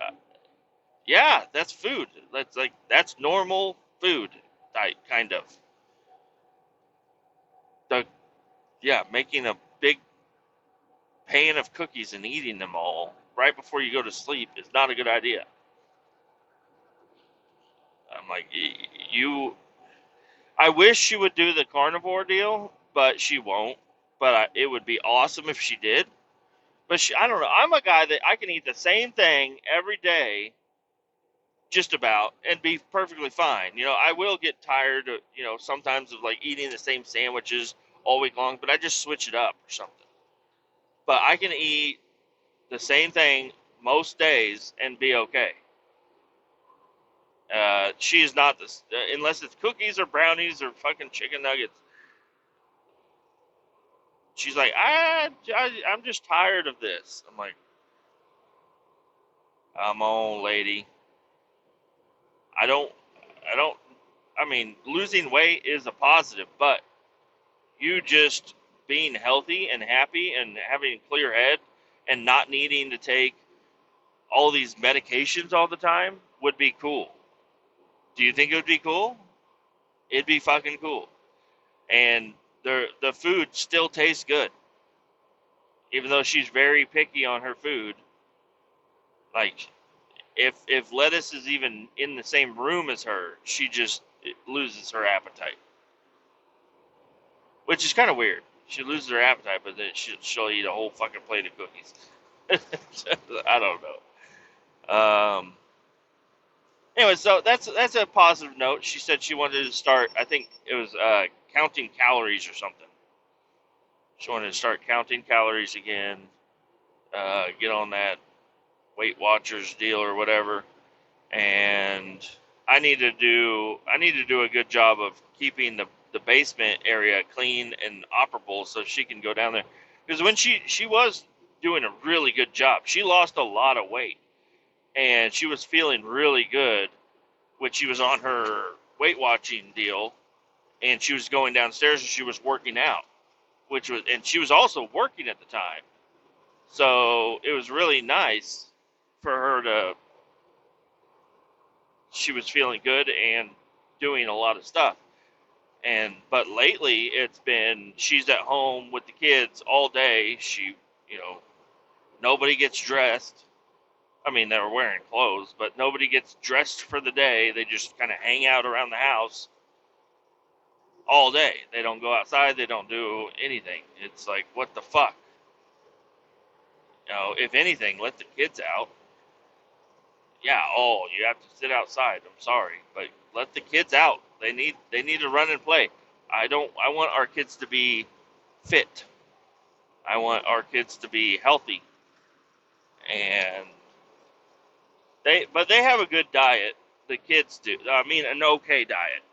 Yeah, that's food. That's normal food, kind of. The Yeah, making a big pan of cookies and eating them all right before you go to sleep is not a good idea. I'm like, you. I wish she would do the carnivore deal, but she won't. But it would be awesome if she did. But I don't know. I'm a guy that I can eat the same thing every day, just about, and be perfectly fine. You know, I will get tired of, sometimes of like eating the same sandwiches all week long, but I just switch it up or something. But I can eat the same thing most days and be okay. She is not this, unless it's cookies or brownies or fucking chicken nuggets. She's like, I'm just tired of this. I'm like, come on, lady. I don't, I don't, I mean, losing weight is a positive, but you just being healthy and happy and having a clear head and not needing to take all these medications all the time would be cool. Do you think it would be cool? It'd be fucking cool. And the food still tastes good. Even though she's very picky on her food. Like if lettuce is even in the same room as her, she just loses her appetite. Which is kind of weird. She loses her appetite, but then she'll eat a whole fucking plate of cookies. I don't know. Anyway, so that's a positive note. She said she wanted to start. I think it was counting calories or something. She wanted to start counting calories again. Get on that Weight Watchers deal or whatever. And I need to do a good job of keeping the basement area clean and operable so she can go down there. Because when she was doing a really good job, she lost a lot of weight and she was feeling really good when she was on her Weight Watching deal, and she was going downstairs and she was working out, and she was also working at the time, so it was really nice for her to. She was feeling good and doing a lot of stuff, but lately it's been she's at home with the kids all day. You know, nobody gets dressed. I mean, they're wearing clothes, but nobody gets dressed for the day. They just kind of hang out around the house all day. They don't go outside. They don't do anything. It's like, what the fuck? If anything, let the kids out. Yeah, you have to sit outside. I'm sorry, but let the kids out. They need to run and play. I want our kids to be fit. I want our kids to be healthy. And they have a good diet. The kids do. I mean, an okay diet.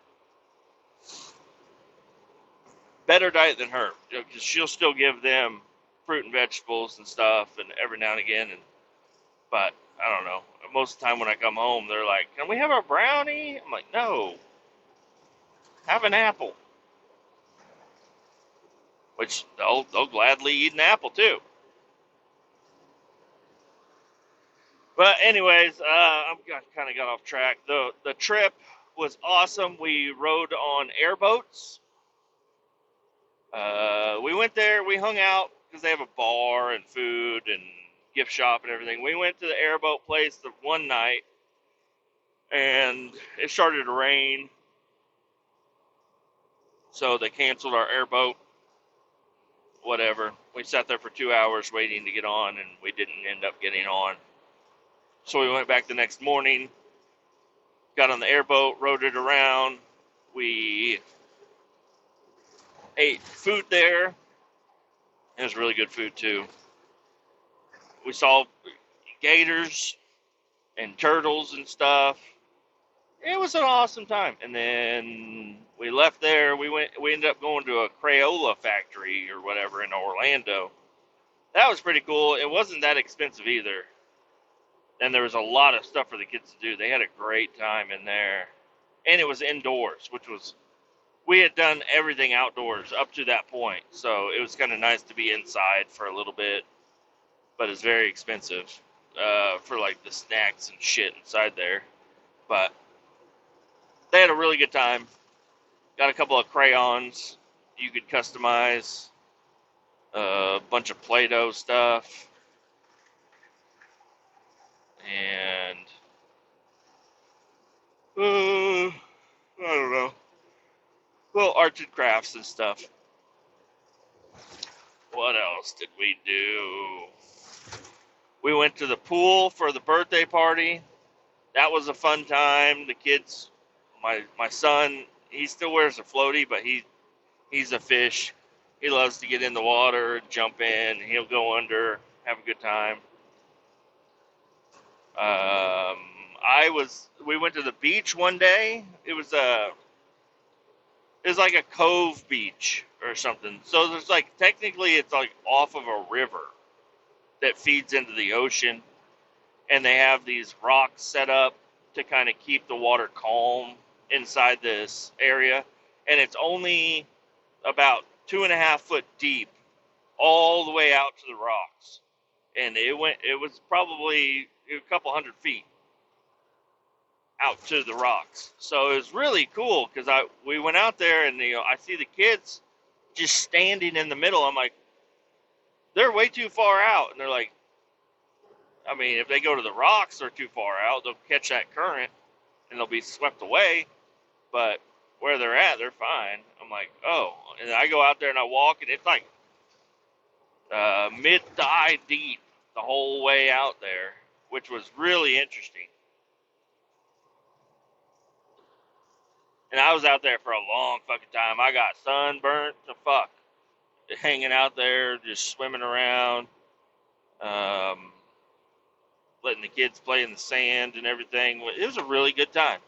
better diet than her, because she'll still give them fruit and vegetables and stuff, and every now and again. But I don't know. Most of the time when I come home, they're like, "Can we have a brownie?" I'm like, "No, have an apple." Which they'll gladly eat an apple too. But anyways, I kind of got off track. The trip was awesome. We rode on airboats. We went there. We hung out because they have a bar and food and gift shop and everything. We went to the airboat place the one night, and it started to rain, so they canceled our airboat. Whatever. We sat there for 2 hours waiting to get on, and we didn't end up getting on. So we went back the next morning, got on the airboat, rode it around. We ate food there. It was really good food too. We saw gators and turtles and stuff. It was an awesome time. And then we left there. We ended up going to a Crayola factory or whatever in Orlando. That was pretty cool. It wasn't that expensive either. And there was a lot of stuff for the kids to do. They had a great time in there. And it was indoors, which was, we had done everything outdoors up to that point. So it was kind of nice to be inside for a little bit. But it's very expensive for like the snacks and shit inside there. But they had a really good time. Got a couple of crayons you could customize. A bunch of Play-Doh stuff. And I don't know. Little arts and crafts and stuff. What else did we do? We went to the pool for the birthday party. That was a fun time. The kids, my son, he still wears a floaty, but he's a fish. He loves to get in the water, jump in. He'll go under, have a good time. We went to the beach one day. It was like a cove beach or something. So there's like, technically it's like off of a river that feeds into the ocean. And they have these rocks set up to kind of keep the water calm inside this area. And it's only about 2.5 foot deep all the way out to the rocks. And it was probably a couple 100 feet out to the rocks. So it was really cool because we went out there and I see the kids just standing in the middle. I'm like, they're way too far out. And they're like, I mean, if they go to the rocks, they're too far out. They'll catch that current and they'll be swept away. But where they're at, they're fine. I'm like, oh. And I go out there and I walk, and it's like mid-thigh deep the whole way out there, which was really interesting. And I was out there for a long fucking time. I got sunburnt to fuck, hanging out there, just swimming around, letting the kids play in the sand and everything. It was a really good time.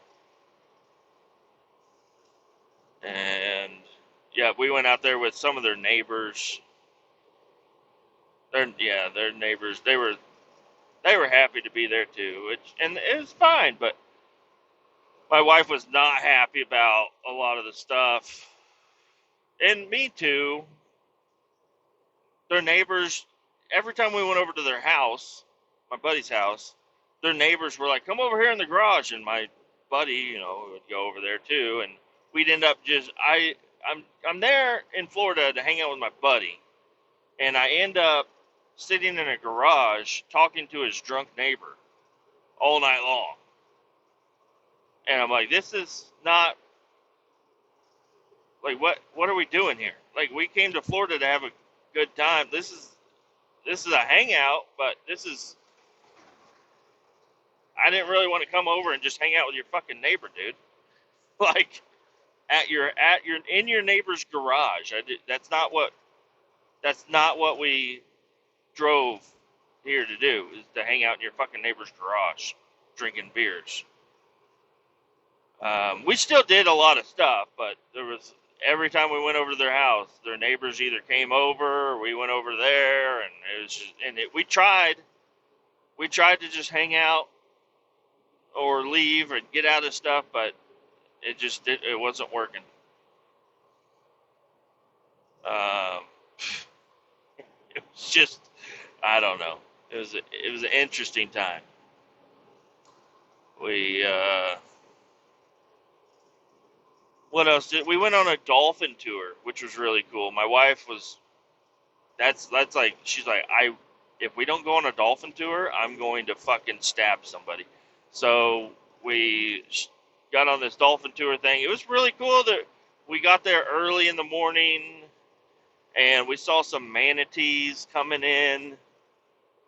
And yeah, we went out there with some of their neighbors. Their neighbors. They were happy to be there too, and it was fine. But my wife was not happy about a lot of the stuff, and me too. Their neighbors. Every time we went over to their house, my buddy's house, their neighbors were like, "Come over here in the garage," and my buddy, would go over there too, and we'd end up I'm there in Florida to hang out with my buddy, and I end up sitting in a garage talking to his drunk neighbor all night long. And I'm like, this is not, like, what are we doing here? Like, we came to Florida to have a good time. This is a hangout, but I didn't really want to come over and just hang out with your fucking neighbor, dude. Like, in your neighbor's garage. That's not what we drove here to do, is to hang out in your fucking neighbor's garage drinking beers. We still did a lot of stuff, but every time we went over to their house, their neighbors either came over or we went over there, and it was just, we tried to just hang out or leave or get out of stuff, but it wasn't working. Um, it was just, I don't know. It was an interesting time. We what else did we went on a dolphin tour, which was really cool. My wife was that's like she's like if we don't go on a dolphin tour, I'm going to fucking stab somebody. So we got on this dolphin tour thing. It was really cool that we got there early in the morning and we saw some manatees coming in.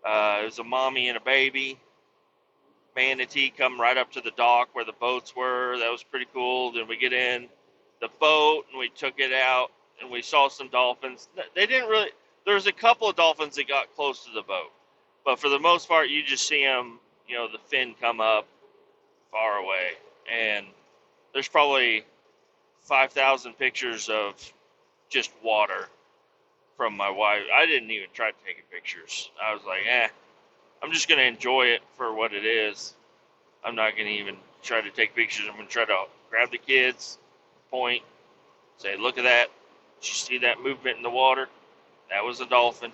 It was a mommy and a baby. Manatee come right up to the dock where the boats were. That was pretty cool. Then we get in the boat and we took it out and we saw some dolphins. They didn't really. There was a couple of dolphins that got close to the boat, but for the most part, you just see them. You know, the fin come up far away, and there's probably 5,000 pictures of just water from my wife. I didn't even try taking pictures. I was like, I'm just gonna enjoy it for what it is. I'm not gonna even try to take pictures. I'm gonna try to grab the kids, point, say, look at that. Did you see that movement in the water? That was a dolphin.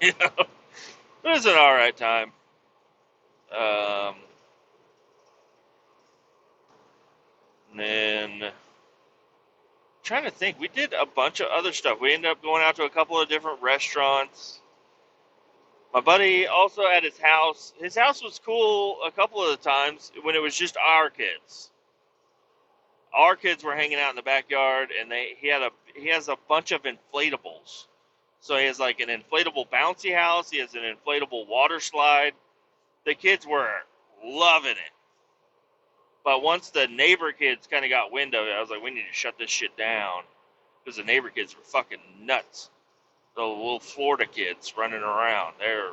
You know, it was an all right time. Um, and then trying to think, we did a bunch of other stuff. We ended up going out to a couple of different restaurants. My buddy also at his house. His house was cool a couple of the times when it was just our kids. Our kids were hanging out in the backyard, and he has a bunch of inflatables. So he has like an inflatable bouncy house. He has an inflatable water slide. The kids were loving it. But once the neighbor kids kind of got wind of it, I was like, we need to shut this shit down because the neighbor kids were fucking nuts. The little Florida kids running around, they're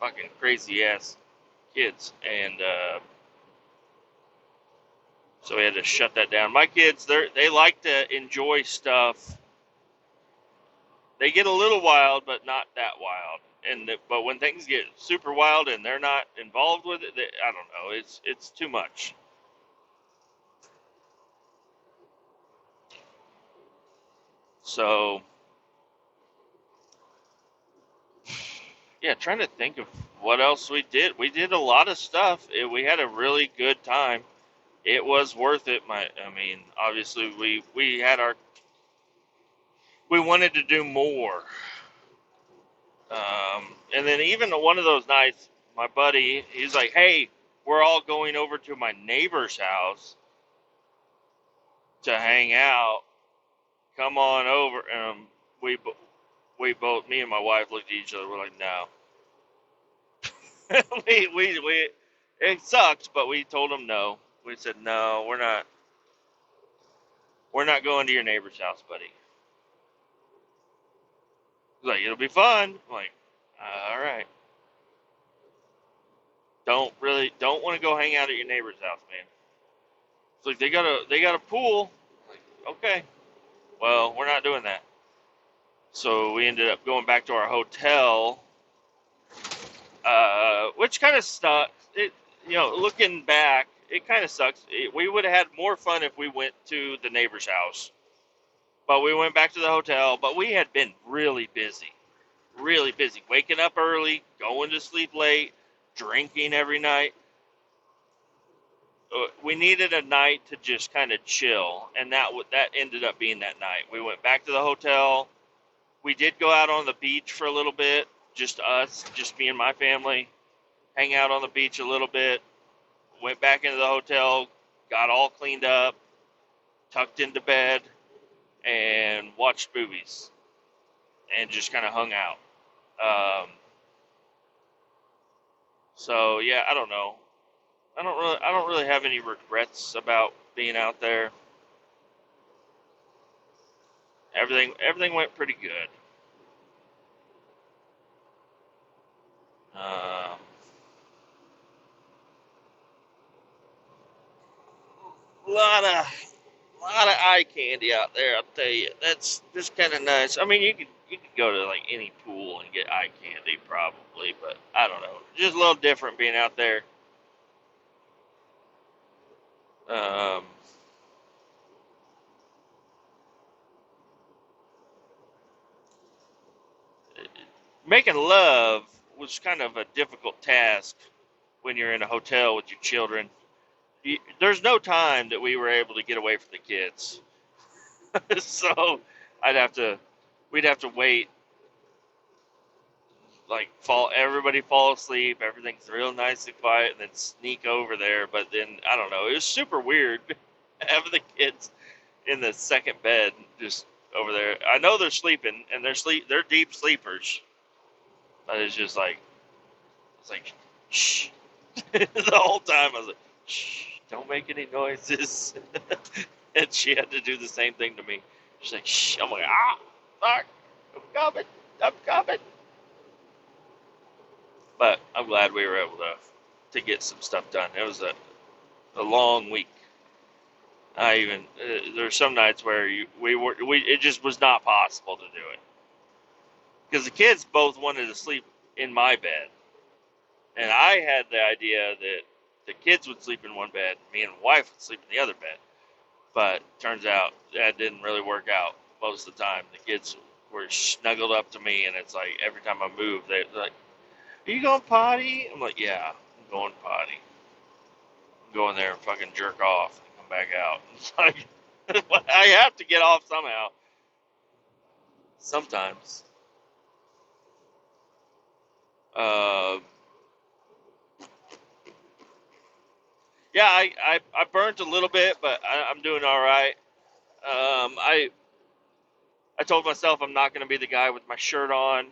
fucking crazy ass kids, and so we had to shut that down. My kids, they like to enjoy stuff. They get a little wild, but not that wild. But when things get super wild and they're not involved with it, I don't know. It's too much. So yeah, trying to think of what else we did. We did a lot of stuff. We had a really good time. It was worth it. I mean, obviously we wanted to do more. And then even one of those nights, my buddy, he's like, "Hey, we're all going over to my neighbor's house to hang out. Come on over." We both, me and my wife, looked at each other. We're like, "No." we it sucked, but we told him no. We said, "No, we're not. We're not going to your neighbor's house, buddy." He's like, "It'll be fun." I'm like, "All right." Don't want to go hang out at your neighbor's house, man. It's like they got a pool. I'm like, okay, well, we're not doing that. So we ended up going back to our hotel, which kind of sucks. Looking back, it kind of sucks. We would have had more fun if we went to the neighbor's house, but we went back to the hotel. But we had been really busy, waking up early, going to sleep late, drinking every night. We needed a night to just kind of chill, and that ended up being that night. We went back to the hotel. We did go out on the beach for a little bit, just us, just me and my family, hang out on the beach a little bit. Went back into the hotel, got all cleaned up, tucked into bed, and watched movies, and just kind of hung out. So yeah, I don't know. I don't really have any regrets about being out there. Everything went pretty good. Um, lot of A lot of eye candy out there. I'll tell you, that's just kind of nice. I mean, you could go to like any pool and get eye candy probably, but I don't know, just a little different being out there. Um, Making love was kind of a difficult task when you're in a hotel with your children. There's no time that we were able to get away from the kids, so I'd have to, we'd have to wait, like everybody fall asleep, everything's real nice and quiet, and then sneak over there. But then I don't know, it was super weird having the kids in the second bed just over there. I know they're sleeping and they're deep sleepers, but it's like shh. The whole time I was like, shh, don't make any noises. And she had to do the same thing to me. She's like, shh. I'm like, fuck, I'm coming, I'm coming. But I'm glad we were able to get some stuff done. It was a long week. I even there's some nights where we it just was not possible to do it because the kids both wanted to sleep in my bed, and I had the idea that the kids would sleep in one bed, me and my wife would sleep in the other bed. But turns out that didn't really work out most of the time. The kids were snuggled up to me, and it's like every time I move, they're like, "Are you going potty?" I'm like, "Yeah, I'm going potty." I'm going there and fucking jerk off and come back out. It's like I have to get off somehow. Sometimes. Uh, yeah, I burnt a little bit, but I'm doing all right. I told myself I'm not going to be the guy with my shirt on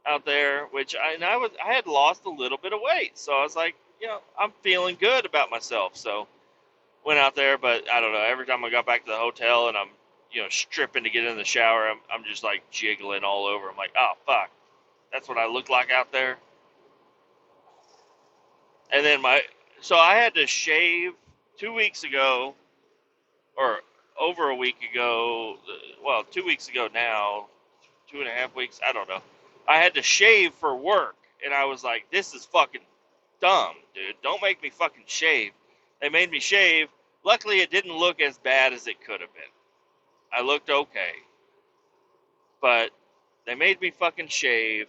out there, which I had lost a little bit of weight, so I was like, I'm feeling good about myself. So went out there, but I don't know. Every time I got back to the hotel and I'm stripping to get in the shower, I'm just like jiggling all over. I'm like, oh fuck, that's what I look like out there. And then so I had to shave 2 weeks ago, or over a week ago. Well, 2 weeks ago now, 2.5 weeks. I don't know. I had to shave for work, and I was like, this is fucking dumb, dude. Don't make me fucking shave. They made me shave. Luckily, it didn't look as bad as it could have been. I looked okay, but they made me fucking shave,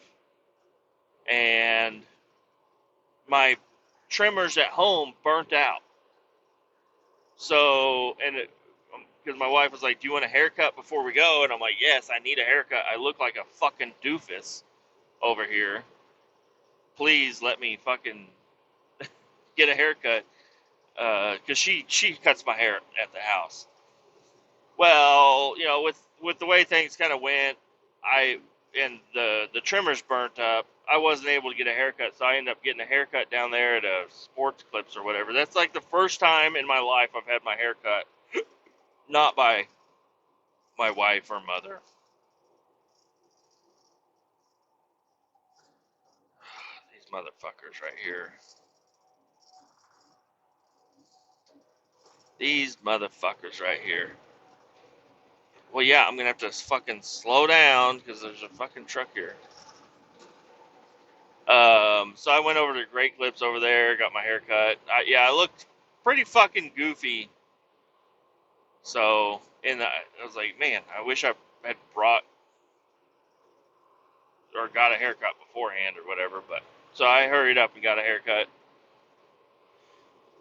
and my trimmers at home burnt out. So, and because my wife was like, "Do you want a haircut before we go?" And I'm like, "Yes, I need a haircut. I look like a fucking doofus over here. Please let me fucking get a haircut." Because she cuts my hair at the house. Well, with the way things kind of went, and the trimmers burnt up. I wasn't able to get a haircut, so I ended up getting a haircut down there at a Sports Clips or whatever. That's like the first time in my life I've had my hair cut not by my wife or mother. These motherfuckers right here. These motherfuckers right here. Well, yeah, I'm gonna have to fucking slow down because there's a fucking truck here. So I went over to Great Clips over there, got my hair cut. I looked pretty fucking goofy. So, I was like, man, I wish I had brought or got a haircut beforehand or whatever. But so I hurried up and got a haircut.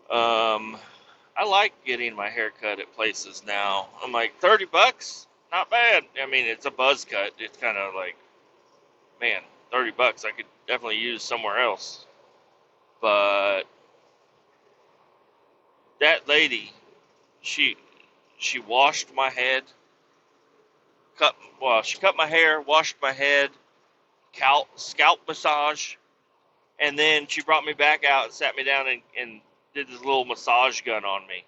I like getting my hair cut at places now. I'm like, $30, not bad. I mean, it's a buzz cut. It's kind of like, man, $30 I could definitely use somewhere else. But that lady, she she washed my head, she cut my hair, washed my head, scalp massage, and then she brought me back out and sat me down and did this little massage gun on me.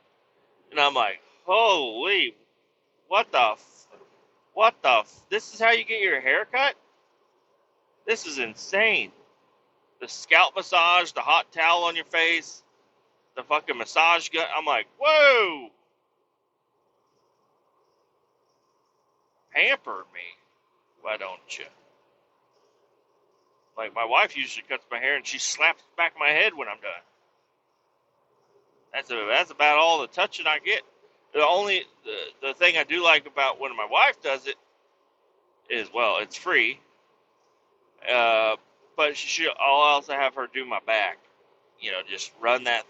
And I'm like, holy, what the, this is how you get your hair cut? This is insane. The scalp massage, the hot towel on your face, the fucking massage gun. I'm like, whoa. Pamper me. Why don't you? Like, my wife usually cuts my hair and she slaps the back of my head when I'm done. That's about all the touching I get. The thing I do like about when my wife does it is, well, it's free, uh, but I'll also have her do my back. You know, just run that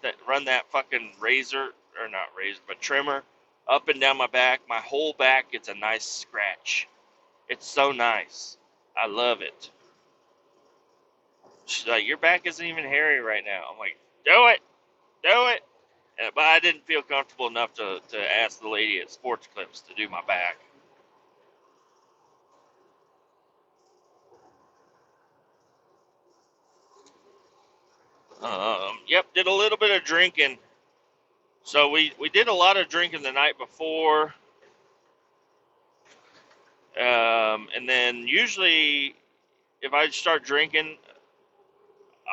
fucking razor, or not razor, but trimmer up and down my back. My whole back gets a nice scratch. It's so nice. I love it. She's like, your back isn't even hairy right now. I'm like, do it, do it. But I didn't feel comfortable enough to ask the lady at Sports Clips to do my back. Yep, did a little bit of drinking. So we did a lot of drinking the night before. And then usually if I start drinking,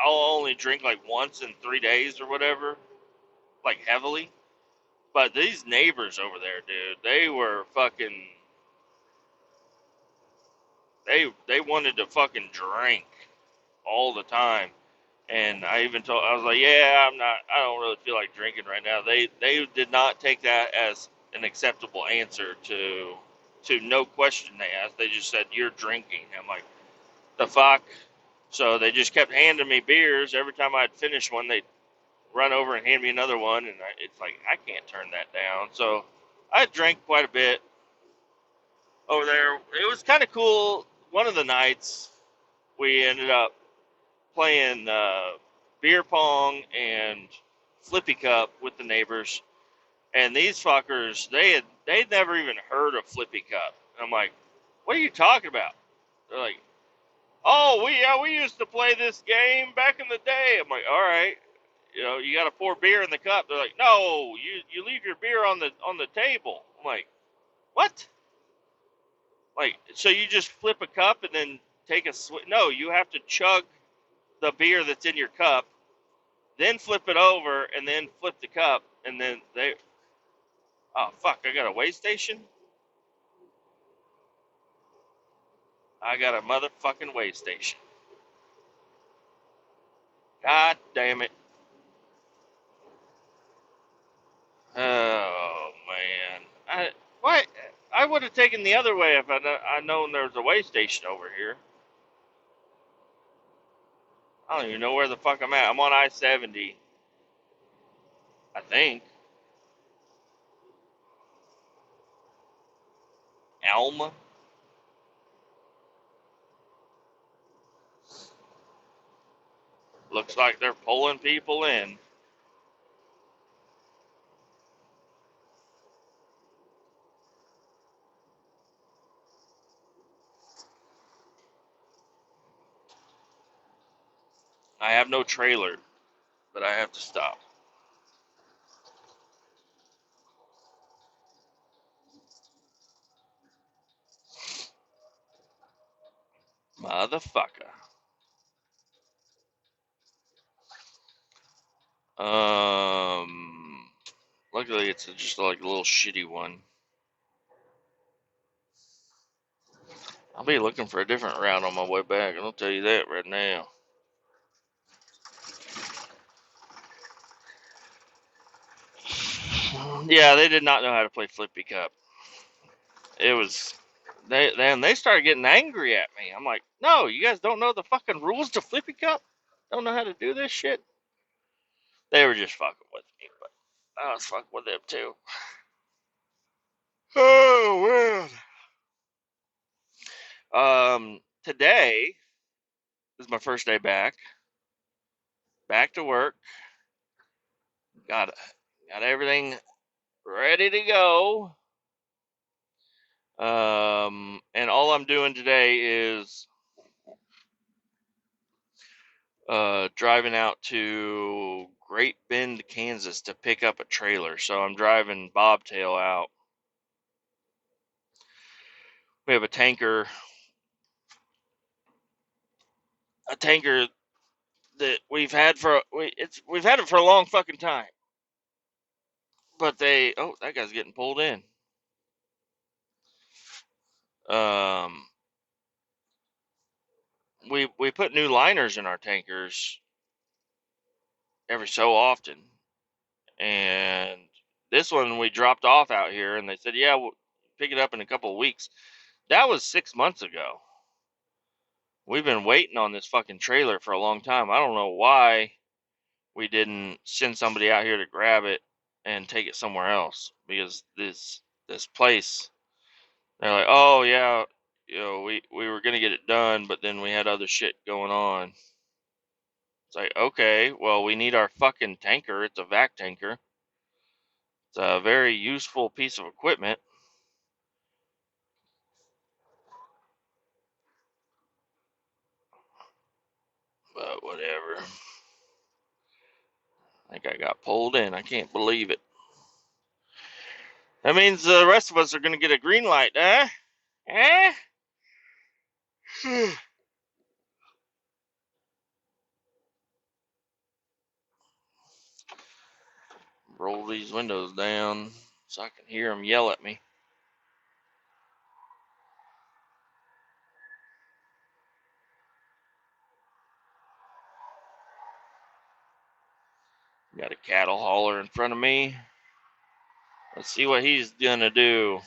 I'll only drink like once in 3 days or whatever, like heavily. But these neighbors over there, dude, they were fucking, they wanted to fucking drink all the time. And I was like, yeah, I don't really feel like drinking right now. They did not take that as an acceptable answer to no question they asked. They just said, you're drinking. I'm like, the fuck? So they just kept handing me beers. Every time I'd finish one, they'd run over and hand me another one. And it's like, I can't turn that down. So I drank quite a bit over there. It was kind of cool. One of the nights, we ended up playing beer pong and flippy cup with the neighbors, and these fuckers, they'd never even heard of flippy cup. And I'm like, what are you talking about? They're like, oh, we used to play this game back in the day. I'm like, all right, you know, you got to pour beer in the cup. They're like, no, you leave your beer on the table. I'm like, what? Like, so you just flip a cup and then take a swig? No, you have to chug the beer that's in your cup, then flip it over, and then flip the cup, and then oh fuck, I got a way station? I got a motherfucking way station. God damn it. Oh, man. What? I would have taken the other way if I known there was a way station over here. I don't even know where the fuck I'm at. I'm on I-70, I think. Alma? Looks like they're pulling people in. I have no trailer, but I have to stop. Motherfucker. Um, Luckily it's just like a little shitty one. I'll be looking for a different route on my way back, and I'll tell you that right now. Yeah, they did not know how to play Flippy Cup. It was they started getting angry at me. I'm like, no, you guys don't know the fucking rules to Flippy Cup? Don't know how to do this shit? They were just fucking with me, but I was fucking with them too. Oh man. Today is my first day back to work. Got everything ready to go. And all I'm doing today is driving out to Great Bend, Kansas to pick up a trailer. So I'm driving bobtail out. We have a tanker that we've had it for a long fucking time. But that guy's getting pulled in. Um, we put new liners in our tankers every so often, and this one we dropped off out here, and they said, "Yeah, we'll pick it up in a couple of weeks." That was 6 months ago. We've been waiting on this fucking trailer for a long time. I don't know why we didn't send somebody out here to grab it and take it somewhere else, because this place, they're like, "Oh yeah, we were gonna get it done, but then we had other shit going on." It's like, okay, well, we need our fucking tanker. It's a vac tanker. It's a very useful piece of equipment, but whatever. I think I got pulled in. I can't believe it. That means the rest of us are gonna get a green light, huh? Eh? Roll these windows down so I can hear them yell at me. Got a cattle hauler in front of me. Let's see what he's gonna do.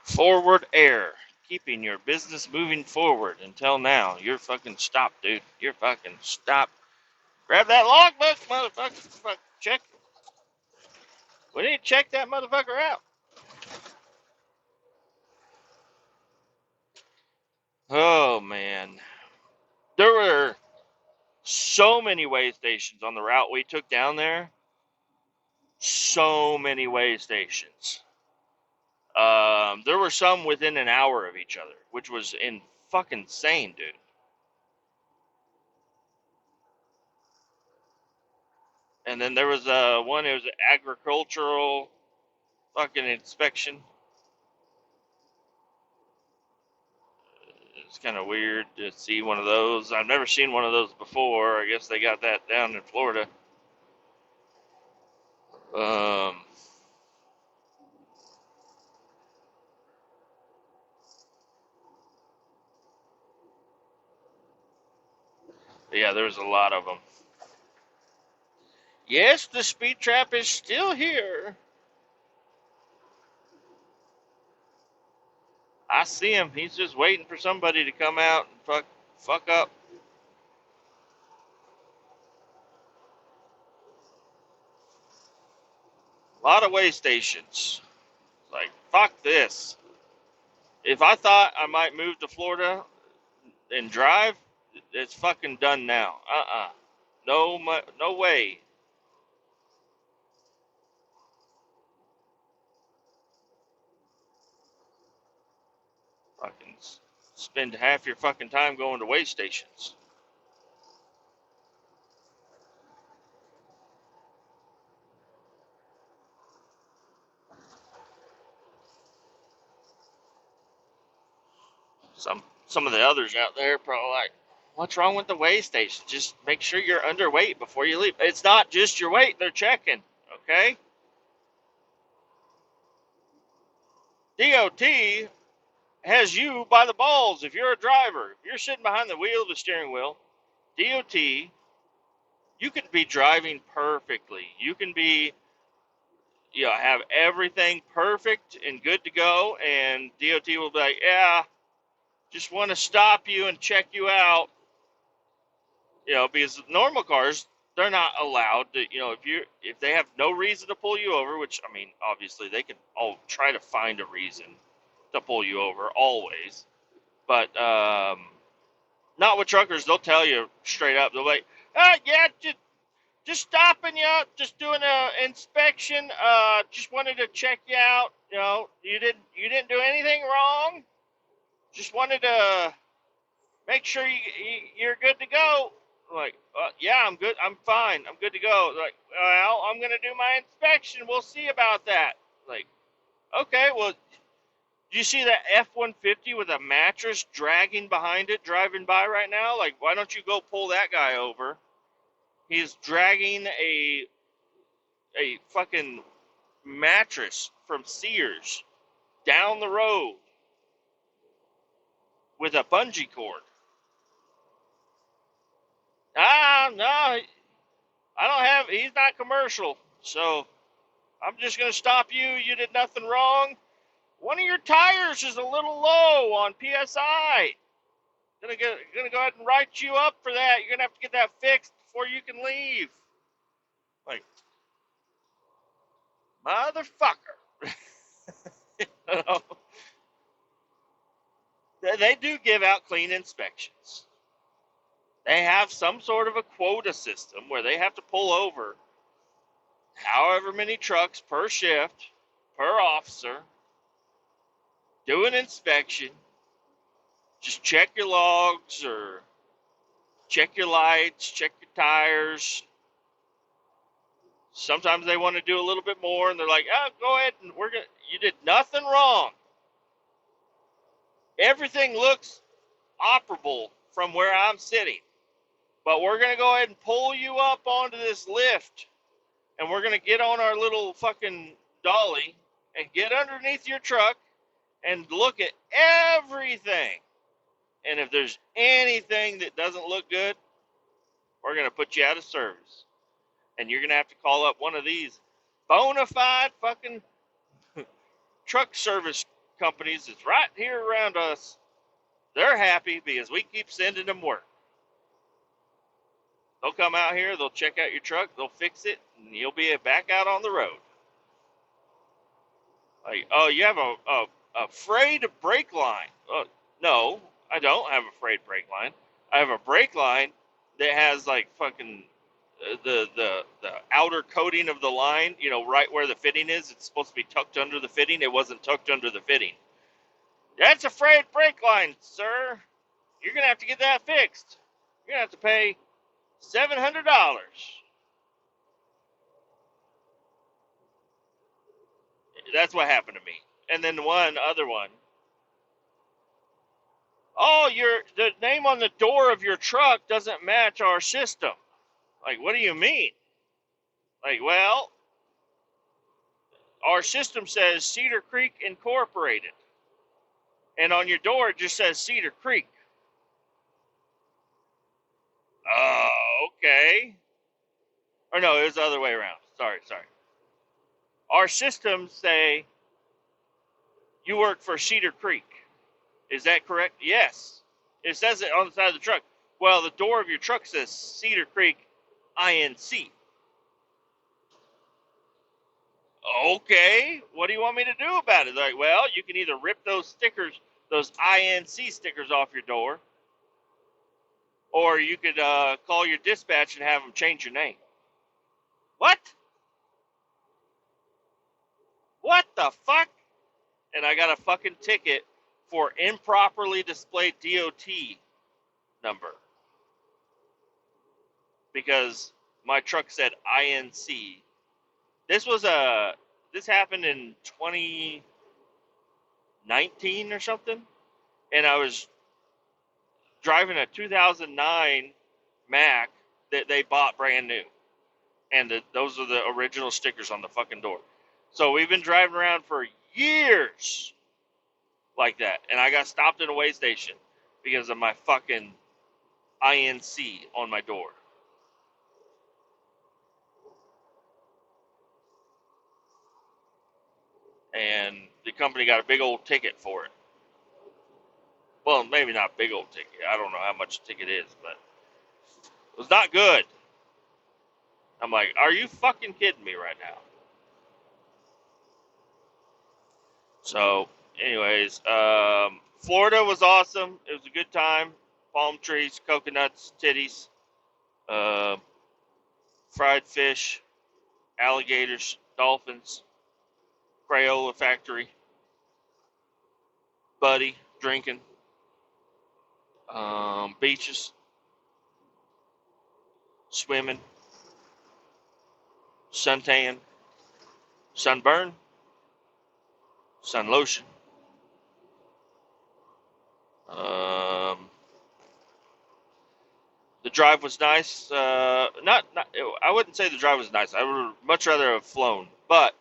Forward air, keeping your business moving forward until now. You're fucking stopped, dude. You're fucking stopped. Grab that logbook, motherfucker. Fuck, check. We need to check that motherfucker out. Oh man, there were so many way stations on the route we took down there. So many way stations. There were some within an hour of each other, which was in fucking insane, dude. And then there was one. It was an agricultural fucking inspection. It's kind of weird to see one of those. I've never seen one of those before. I guess they got that down in Florida. Um, yeah, there's a lot of them. Yes, the speed trap is still here. I see him. He's just waiting for somebody to come out and fuck up. A lot of way stations. Like, fuck this. If I thought I might move to Florida and drive, it's fucking done now. No, no way. Fucking spend half your fucking time going to way stations. Some of the others out there probably like, what's wrong with the way station? Just make sure you're underweight before you leave. It's not just your weight they're checking, okay? DOT has you by the balls if you're a driver. If you're sitting behind the wheel of the steering wheel, DOT, you can be driving perfectly. You can be, have everything perfect and good to go, and DOT will be like, yeah, just want to stop you and check you out. Because normal cars, they're not allowed to, if they have no reason to pull you over, which, I mean, obviously they can all try to find a reason to pull you over always, but not with truckers. They'll tell you straight up. They'll be like, yeah, just stopping you, just doing a inspection. Just wanted to check you out. You didn't do anything wrong. Just wanted to make sure you're good to go. Like, yeah, I'm good. I'm fine. I'm good to go. Like, well, I'm going to do my inspection. We'll see about that. Like, okay, well, do you see that F-150 with a mattress dragging behind it driving by right now? Like, why don't you go pull that guy over? He's dragging a fucking mattress from Sears down the road with a bungee cord. No, I don't have, he's not commercial, so I'm just going to stop you. You did nothing wrong. One of your tires is a little low on PSI. Gonna go ahead and write you up for that. You're gonna have to get that fixed before you can leave. Like, motherfucker. You know? They do give out clean inspections. They have some sort of a quota system where they have to pull over however many trucks per shift, per officer, do an inspection, just check your logs or check your lights, check your tires. Sometimes they want to do a little bit more and they're like, oh, go ahead and you did nothing wrong. Everything looks operable from where I'm sitting. But we're going to go ahead and pull you up onto this lift and we're going to get on our little fucking dolly and get underneath your truck and look at everything. And if there's anything that doesn't look good, we're going to put you out of service. And you're going to have to call up one of these bona fide fucking truck service companies that's right here around us. They're happy because we keep sending them work. They'll come out here, they'll check out your truck, they'll fix it, and you'll be back out on the road. Like, oh, you have a frayed brake line. No, I don't have a frayed brake line. I have a brake line that has like fucking the outer coating of the line, you know, right where the fitting is. It's supposed to be tucked under the fitting. It wasn't tucked under the fitting. That's a frayed brake line, sir. You're gonna have to get that fixed. You're gonna have to pay $700. That's what happened to me. And then one other one. Oh, the name on the door of your truck doesn't match our system. Like, what do you mean? Like, well, our system says Cedar Creek Incorporated. And on your door, it just says Cedar Creek. Oh, okay. Or no, it was the other way around. Sorry. Our systems say you work for Cedar Creek. Is that correct? Yes. It says it on the side of the truck. Well, the door of your truck says Cedar Creek INC. Okay, what do you want me to do about it? Like, well, you can either rip those stickers, those INC stickers off your door, or you could call your dispatch and have them change your name. What? What the fuck? And I got a fucking ticket for improperly displayed DOT number. Because my truck said INC. This happened in 2019 or something. And I was driving a 2009 Mac that they bought brand new. And those are the original stickers on the fucking door. So we've been driving around for years like that. And I got stopped at a way station because of my fucking INC on my door. And the company got a big old ticket for it. Well, maybe not big old ticket. I don't know how much the ticket is, but it was not good. I'm like, are you fucking kidding me right now? So, anyways, Florida was awesome. It was a good time. Palm trees, coconuts, titties, fried fish, alligators, dolphins, Crayola factory, buddy, drinking. Beaches, swimming, suntan, sunburn, sun lotion. Um, the drive was nice. Not. I wouldn't say the drive was nice. I would much rather have flown, but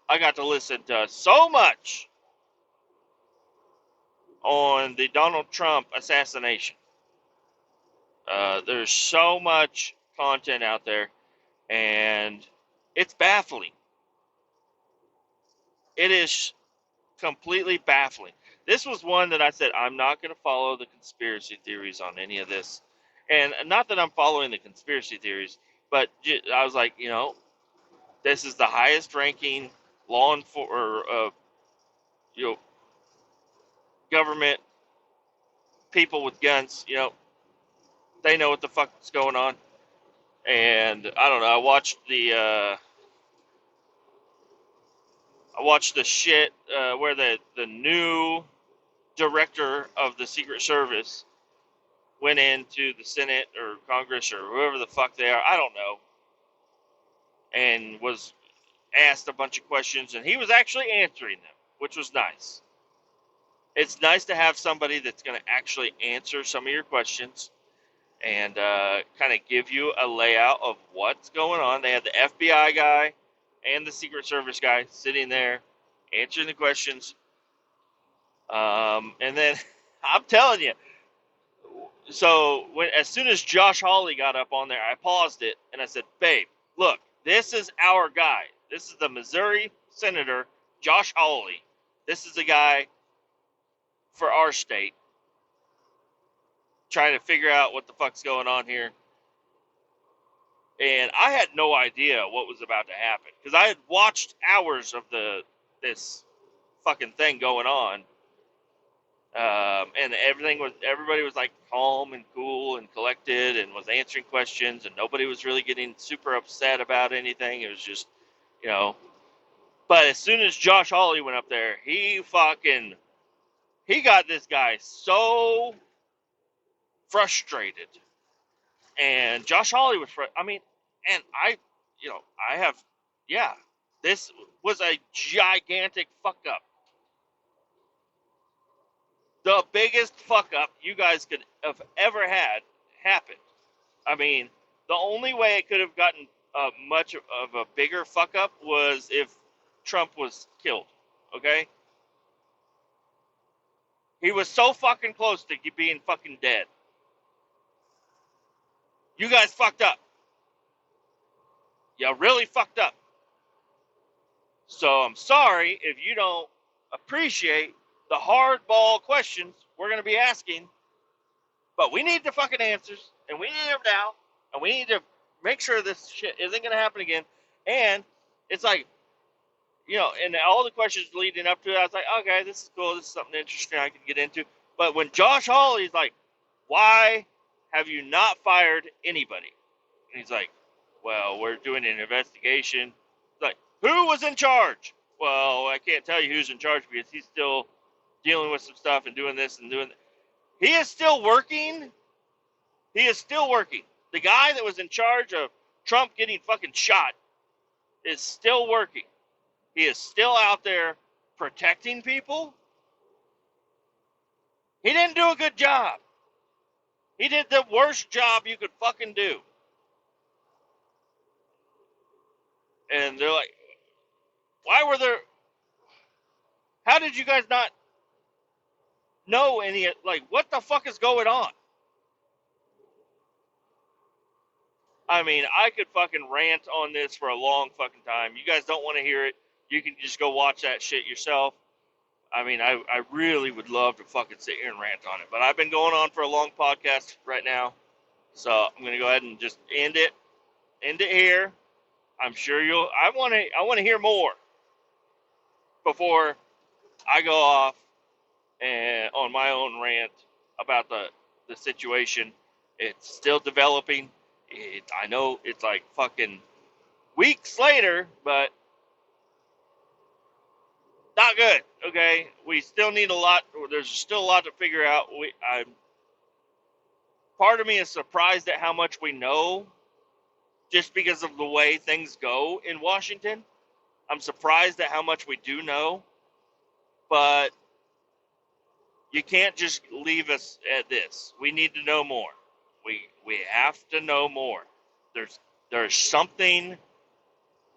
I got to listen to so much on the Donald Trump assassination. There's so much content out there, and it's baffling. It is completely baffling. This was one that I said I'm not going to follow the conspiracy theories on any of this, and not that I'm following the conspiracy theories, but I was like, this is the highest ranking law enforcement, you know, government people with guns. They know what the fuck's going on, and I don't know. I watched the shit where the new director of the Secret Service went into the Senate or Congress or whoever the fuck they are, I don't know, and was asked a bunch of questions, and he was actually answering them, which was nice. It's nice to have somebody that's going to actually answer some of your questions and kind of give you a layout of what's going on. They had the FBI guy and the Secret Service guy sitting there answering the questions. And then I'm telling you, so as soon as Josh Hawley got up on there, I paused it and I said, "Babe, look, this is our guy. This is the Missouri Senator Josh Hawley. This is the guy for our state trying to figure out what the fuck's going on here." And I had no idea what was about to happen because I had watched hours of this fucking thing going on. And everybody was like calm and cool and collected and was answering questions, and nobody was really getting super upset about anything. It was just, you know. But as soon as Josh Hawley went up there, he got this guy so frustrated. And Josh Hawley was, and I have, yeah, this was a gigantic fuck up. The biggest fuck up you guys could have ever had happened. I mean, the only way it could have gotten much of a bigger fuck up was if Trump was killed. Okay? He was so fucking close to being fucking dead. You guys fucked up. You really fucked up. So I'm sorry if you don't appreciate the hardball questions we're going to be asking, but we need the fucking answers, and we need them now, and we need to make sure this shit isn't going to happen again. And it's like, and all the questions leading up to it, I was like, okay, this is cool. This is something interesting I can get into. But when Josh Hawley's like, why have you not fired anybody? And he's like, well, we're doing an investigation. It's like, who was in charge? Well, I can't tell you who's in charge because he's still dealing with some stuff and doing this and doing that. He is still working. He is still working. The guy that was in charge of Trump getting fucking shot is still working. He is still out there protecting people. He didn't do a good job. He did the worst job you could fucking do. And they're like, how did you guys not know what the fuck is going on? I mean, I could fucking rant on this for a long fucking time. You guys don't want to hear it. You can just go watch that shit yourself. I mean, I really would love to fucking sit here and rant on it. But I've been going on for a long podcast right now. So I'm going to go ahead and just end it here. I'm sure I want to hear more before I go off and on my own rant about the situation. It's still developing. I know it's like fucking weeks later, but not good. Okay, we still need a lot. There's still a lot to figure out. Part of me is surprised at how much we know just because of the way things go in Washington. I'm surprised at how much we do know, but you can't just leave us at this. We need to know more. We have to know more. There's something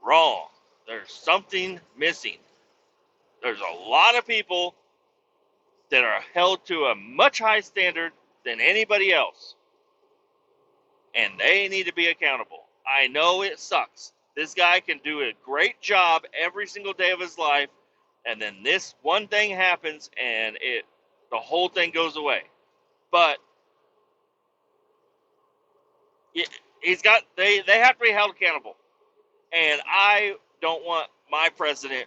wrong. There's something missing. There's a lot of people that are held to a much higher standard than anybody else, and they need to be accountable. I know it sucks. This guy can do a great job every single day of his life, and then this one thing happens, and the whole thing goes away. But they have to be held accountable, and I don't want my president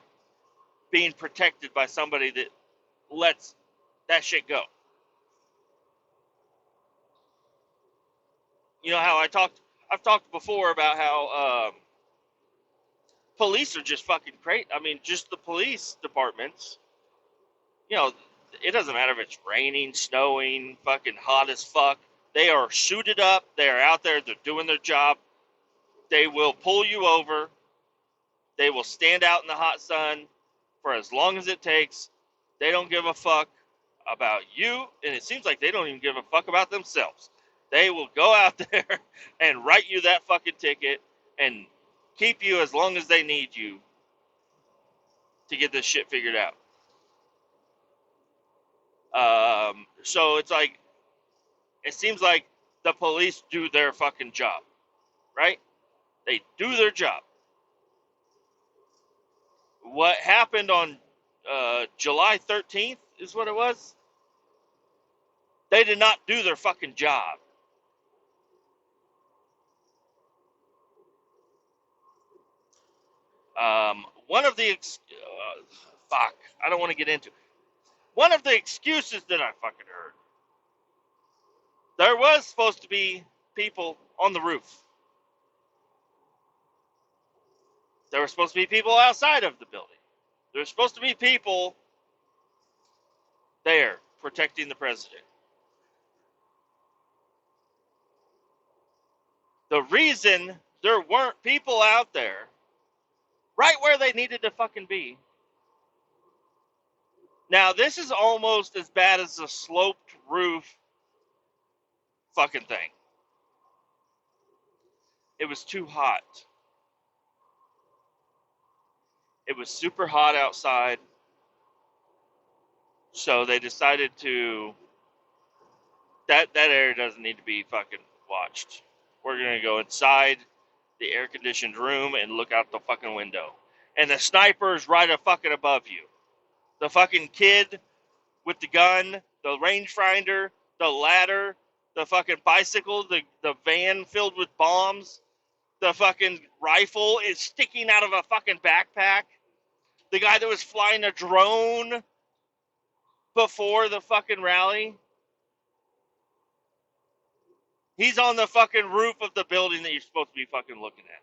being protected by somebody that lets that shit go. You know how I've talked before about how police are just fucking great. I mean, just the police departments, you know, it doesn't matter if it's raining, snowing, fucking hot as fuck. They are suited up. They are out there. They're doing their job. They will pull you over. They will stand out in the hot sun for as long as it takes. They don't give a fuck about you, and it seems like they don't even give a fuck about themselves. They will go out there and write you that fucking ticket and keep you as long as they need you to get this shit figured out. So it's like, it seems like the police do their fucking job, right? They do their job. What happened on July 13th is what it was. They did not do their fucking job. One of the I don't want to get into it. One of the excuses that I fucking heard. There was supposed to be people on the roof. There were supposed to be people outside of the building. There were supposed to be people there protecting the president. The reason there weren't people out there right where they needed to fucking be. Now, this is almost as bad as a sloped roof fucking thing. It was too hot. It was super hot outside. So they decided to, that area doesn't need to be fucking watched. We're going to go inside the air-conditioned room and look out the fucking window. And the sniper's right fucking above you. The fucking kid with the gun, the rangefinder, the ladder, the fucking bicycle, the van filled with bombs, the fucking rifle is sticking out of a fucking backpack. The guy that was flying a drone before the fucking rally, he's on the fucking roof of the building that you're supposed to be fucking looking at.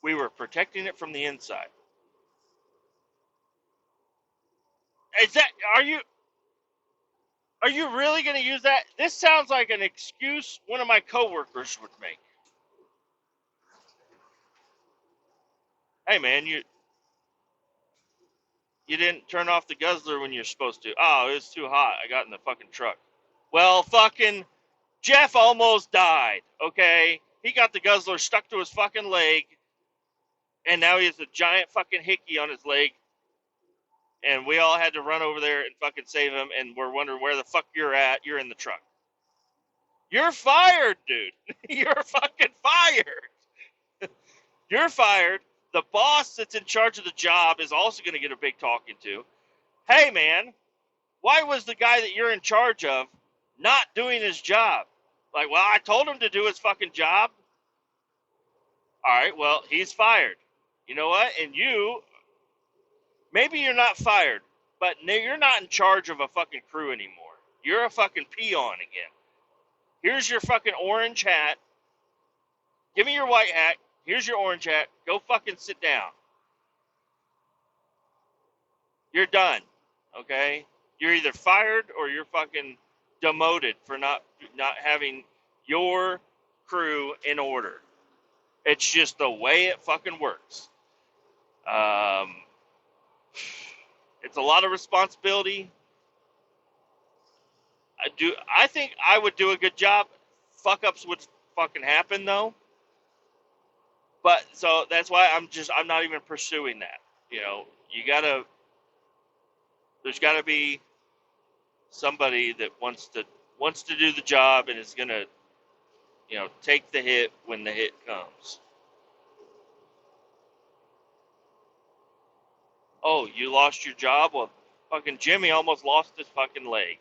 We were protecting it from the inside. Is that, are you really going to use that? This sounds like an excuse one of my coworkers would make. Hey man, you didn't turn off the guzzler when you're supposed to. Oh, it was too hot. I got in the fucking truck. Well, fucking Jeff almost died, okay? He got the guzzler stuck to his fucking leg, and now he has a giant fucking hickey on his leg, and we all had to run over there and fucking save him, and we're wondering where the fuck you're at. You're in the truck. You're fired, dude. You're fucking fired. You're fired. The boss that's in charge of the job is also going to get a big talking to. Hey, man, why was the guy that you're in charge of not doing his job? Like, well, I told him to do his fucking job. All right, well, he's fired. You know what? And maybe you're not fired, but you're not in charge of a fucking crew anymore. You're a fucking peon again. Here's your fucking orange hat. Give me your white hat. Here's your orange hat. Go fucking sit down. you're done. Okay? You're either fired or you're fucking demoted for not having your crew in order. It's just the way it fucking works. Um, it's a lot of responsibility. I think I would do a good job. Fuck ups would fucking happen though. But so that's why I'm not even pursuing that. You know, there's gotta be somebody that wants to do the job and is gonna, take the hit when the hit comes. Oh, you lost your job? Well, fucking Jimmy almost lost his fucking leg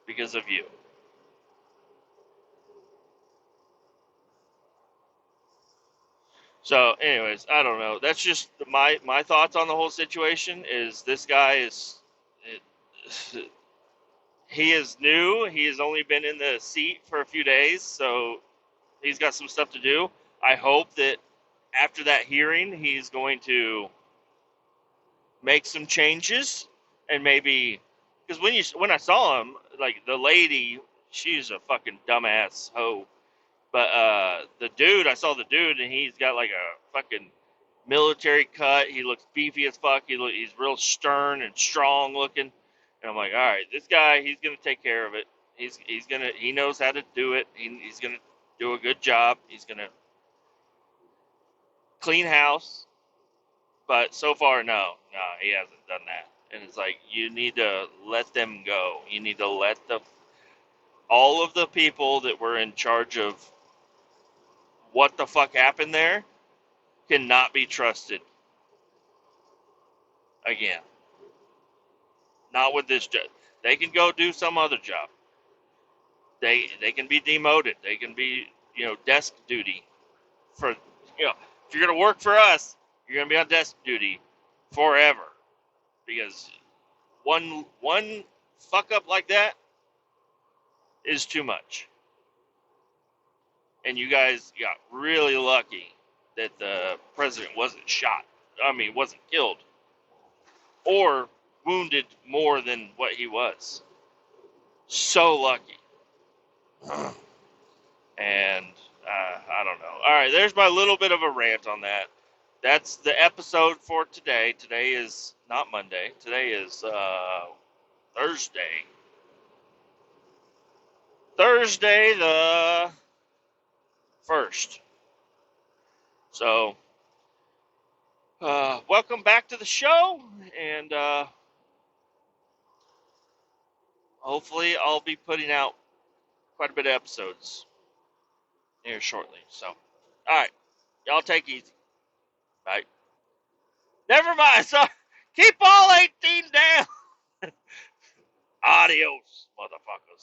because of you. So, anyways, I don't know. That's just my thoughts on the whole situation. Is this guy he is new. He has only been in the seat for a few days, so he's got some stuff to do. I hope that after that hearing, he's going to make some changes and maybe because when I saw him, like the lady, she's a fucking dumbass hoe. But the dude, I saw the dude, and he's got like a fucking military cut. He looks beefy as fuck. He's real stern and strong looking. And I'm like, all right, this guy, he's gonna take care of it. He knows how to do it. He's gonna do a good job. He's gonna clean house. But so far, no, he hasn't done that. And it's like you need to let them go. You need to let all of the people that were in charge of what the fuck happened there cannot be trusted again. Not with this job. They can go do some other job. They can be demoted. They can be desk duty for if you're gonna work for us, you're gonna be on desk duty forever because one fuck up like that is too much. And you guys got really lucky that the president wasn't shot. I mean, wasn't killed or wounded more than what he was. So lucky. And I don't know. All right, there's my little bit of a rant on that. That's the episode for today. Today is not Monday. Today is Thursday. Thursday the 1st. So, welcome back to the show, and hopefully I'll be putting out quite a bit of episodes here shortly. So, all right, y'all take it easy. Bye. Never mind. So, keep all 18 down. Adios, motherfuckers.